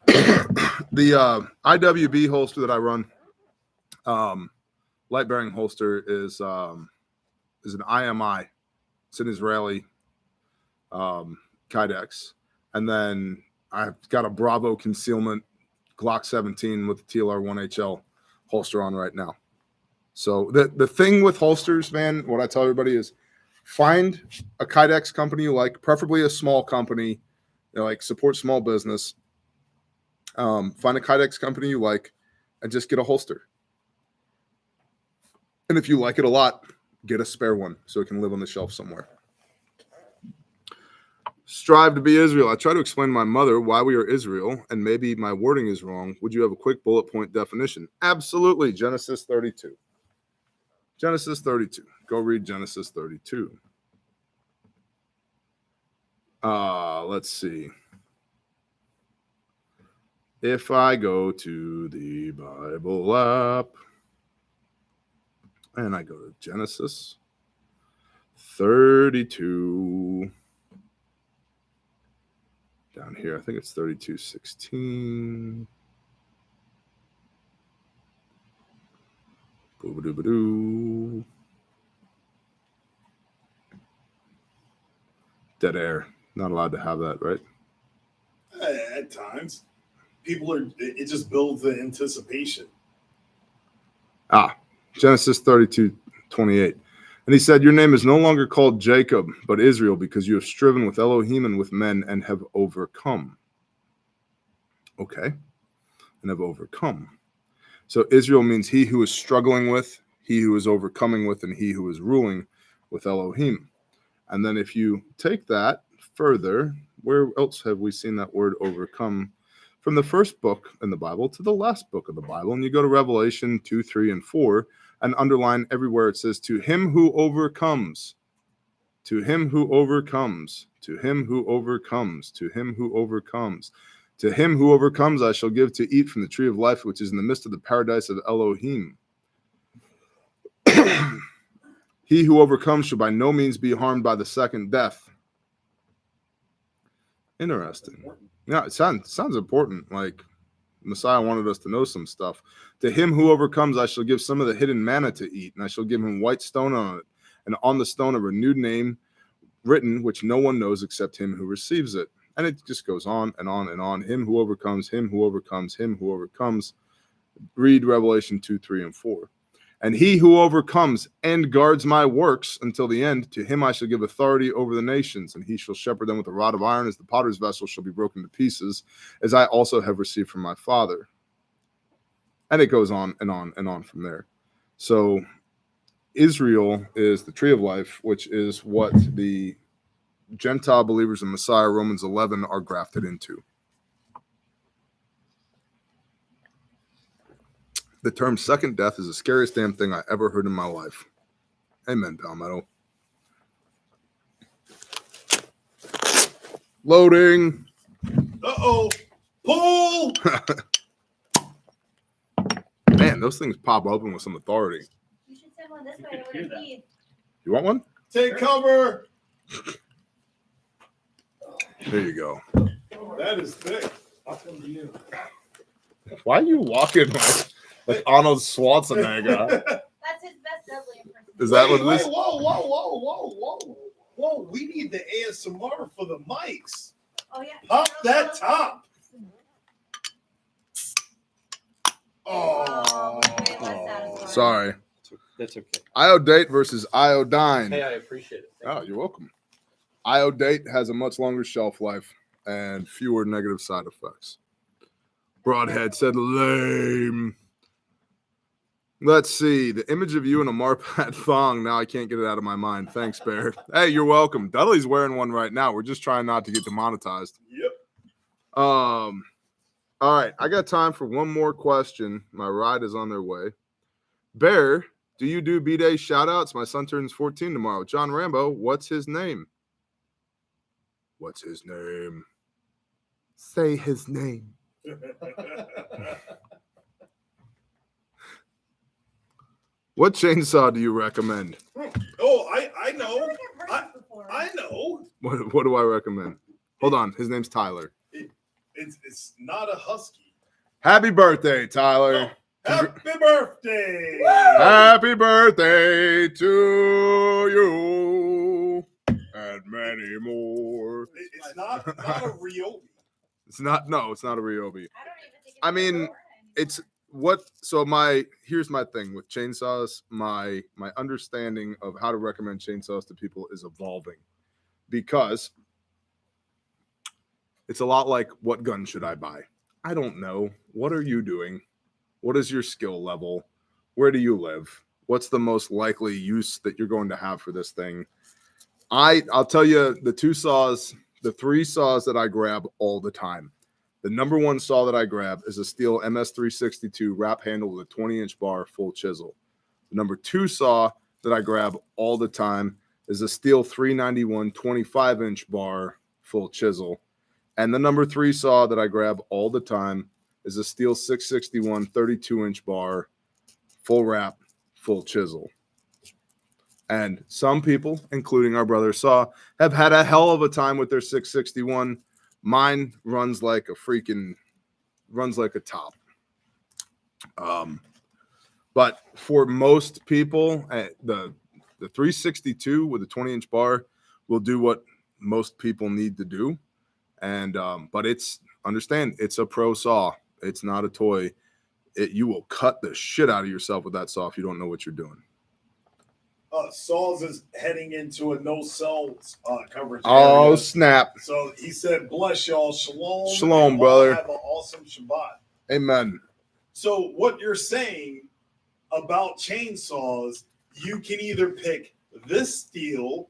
The IWB holster that I run, light bearing holster, is an IMI. It's an Israeli Kydex, and then I've got a Bravo concealment Glock 17 with the TLR1HL holster on right now. So the thing with holsters, man, what I tell everybody is find a Kydex company you like, preferably a small company, like support small business. Find a Kydex company you like and just get a holster. And if you like it a lot, get a spare one so it can live on the shelf somewhere. Strive to be Israel. I try to explain to my mother why we are Israel, and maybe my wording is wrong. Would you have a quick bullet point definition? Absolutely. Genesis 32. Genesis 32. Go read Genesis 32. Let's see. If I go to the Bible app and I go to Genesis 32. Down here, I think it's 32:16. Boo-ba-doo-ba-doo. Dead air. Not allowed to have that, right?
At times, it just builds the anticipation.
Genesis 32:28. And he said, your name is no longer called Jacob, but Israel, because you have striven with Elohim and with men and have overcome. Okay. And have overcome. So Israel means he who is struggling with, he who is overcoming with, and he who is ruling with Elohim. And then if you take that further, where else have we seen that word overcome? From the first book in the Bible to the last book of the Bible. And you go to Revelation 2, 3, and 4, and underline everywhere it says, to him who overcomes, to him who overcomes, to him who overcomes, to him who overcomes. To him who overcomes, I shall give to eat from the tree of life, which is in the midst of the paradise of Elohim. He who overcomes shall by no means be harmed by the second death. Interesting. Yeah, it sounds important. Like Messiah wanted us to know some stuff. To him who overcomes, I shall give some of the hidden manna to eat, and I shall give him white stone on it, and on the stone a renewed name written, which no one knows except him who receives it. And it just goes on and on and on. Him who overcomes, him who overcomes, him who overcomes. Read Revelation 2, 3, and 4. And he who overcomes and guards my works until the end, to him I shall give authority over the nations, and he shall shepherd them with a rod of iron, as the potter's vessel shall be broken to pieces, as I also have received from my Father. And it goes on and on and on from there. So Israel is the tree of life, which is what the Gentile believers in Messiah, Romans 11, are grafted into. The term second death is the scariest damn thing I ever heard in my life. Amen, Palmetto. Loading.
Uh-oh. Pull!
Man, those things pop open with some authority.
You should send one this way. I would have need.
You want one?
Take cover.
There you go.
That is thick.
I'll come to you.
Why are you walking like Arnold Schwarzenegger?
That's his best Dudley impression.
Is that what it
Wait,
is?
whoa. We need the ASMR for the mics.
Oh, yeah.
Pop that top.
Oh, okay, less satisfying.
Sorry.
That's okay.
Iodate versus iodine.
Hey, I appreciate it. Thank
Oh, you're welcome. Iodate has a much longer shelf life and fewer negative side effects. Broadhead said lame. Let's see. The image of you in a Marpat thong. Now I can't get it out of my mind. Thanks, Bear. Hey, you're welcome. Dudley's wearing one right now. We're just trying not to get demonetized.
Yep.
All right. I got time for one more question. My ride is on their way. Bear, do you do B-Day shout-outs? My son turns 14 tomorrow. John Rambo, what's his name? What's his name? Say his name. What chainsaw do you recommend?
Oh, I know.
I feel like I've heard this before.
I know.
What do I recommend? Hold on. His name's Tyler.
It's not a husky.
Happy birthday, Tyler.
Happy birthday.
Happy birthday to you and many more.
It's not a Ryobi.
It's not a Ryobi.
I don't even think it's
I mean,
anymore.
it's what so here's my thing with chainsaws. My understanding of how to recommend chainsaws to people is evolving, because it's a lot like, what gun should I buy? I don't know. What are you doing? What is your skill level? Where do you live? What's the most likely use that you're going to have for this thing? I'll tell you the three saws that I grab all the time. The number one saw that I grab is a steel MS362 wrap handle with a 20-inch bar, full chisel. The number two saw that I grab all the time is a steel 391 25-inch bar, full chisel. And the number three saw that I grab all the time is a steel 661 32-inch bar, full wrap, full chisel. And some people, including our brother Saw, have had a hell of a time with their 661. Mine runs like a top. But for most people, the 362 with a 20-inch bar will do what most people need to do. And but understand, it's a pro saw. It's not a toy. You will cut the shit out of yourself with that saw if you don't know what you're doing.
Saws is heading into a no-sell coverage
Oh,
area.
snap.
So he said, bless y'all. Shalom.
Shalom,
and
brother.
Have an awesome Shabbat.
Amen.
So what you're saying about chainsaws, you can either pick this steel,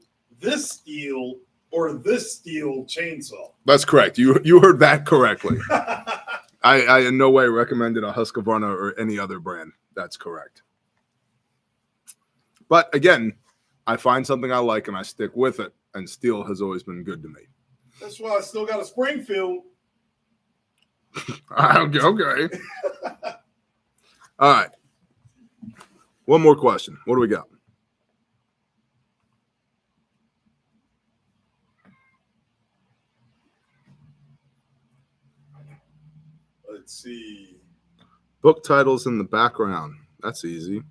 or this steel chainsaw.
That's correct. You heard that correctly. I in no way recommended a Husqvarna or any other brand. That's correct. But again, I find something I like and I stick with it. And steel has always been good to me.
That's why I still got a Springfield.
Okay. All right. One more question. What do we got?
Let's see.
Book titles in the background. That's easy.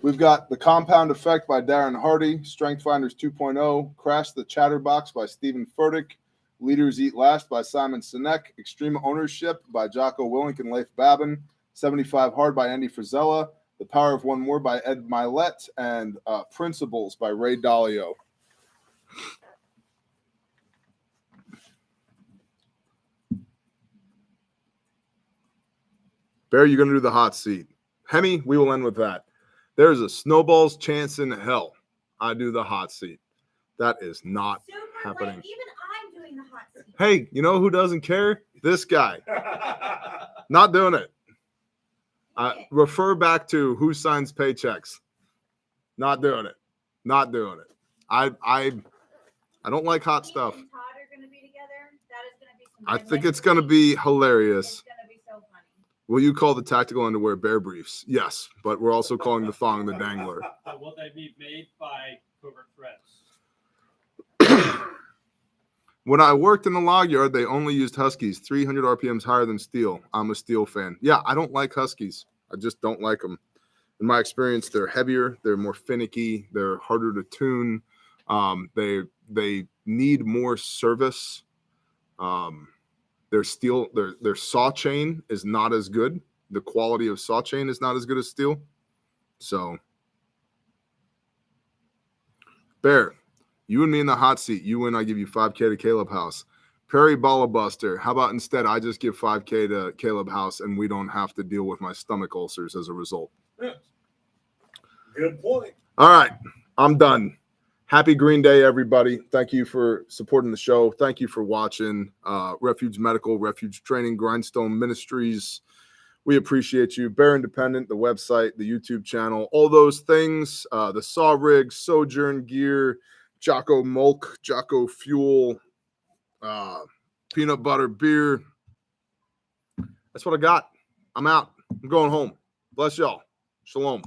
We've got The Compound Effect by Darren Hardy, Strength Finders 2.0, Crash the Chatterbox by Stephen Furtick, Leaders Eat Last by Simon Sinek, Extreme Ownership by Jocko Willink and Leif Babin, 75 Hard by Andy Frisella, The Power of One More by Ed Milet, and Principles by Ray Dalio. Bear, you're going to do the hot seat. Hemi, we will end with that. There's a snowball's chance in hell I do the hot seat. That is not happening.
Late. Even I'm doing the hot seat.
Hey, you know who doesn't care? This guy. Not doing it. Refer back to who signs paychecks. Not doing it. Not doing it. I don't like hot stuff.
Me and Todd are going to be together. That is going to be some
I think it's going to be hilarious.
It's going to be so funny.
Will you call the tactical underwear bear briefs? Yes, but we're also calling the thong the dangler.
Will they be made by Covert Threats?
When I worked in the log yard, they only used Huskies, 300 RPMs higher than steel. I'm a steel fan. Yeah, I don't like Huskies. I just don't like them. In my experience, they're heavier, they're more finicky, they're harder to tune. They need more service. Their saw chain is not as good. The quality of saw chain is not as good as steel. So, Bear, you and me in the hot seat. You win, I give you 5K to Caleb House. Perry Ballabuster, how about instead I just give 5K to Caleb House and we don't have to deal with my stomach ulcers as a result?
Yeah. Good point.
All right, I'm done. Happy Green Day, everybody. Thank you for supporting the show. Thank you for watching Refuge Medical, Refuge Training, Grindstone Ministries. We appreciate you. Bear Independent, the website, the YouTube channel, all those things, the saw rig, Sojourn gear, Jocko Mulk, Jocko Fuel, peanut butter beer. That's what I got. I'm out. I'm going home. Bless y'all. Shalom.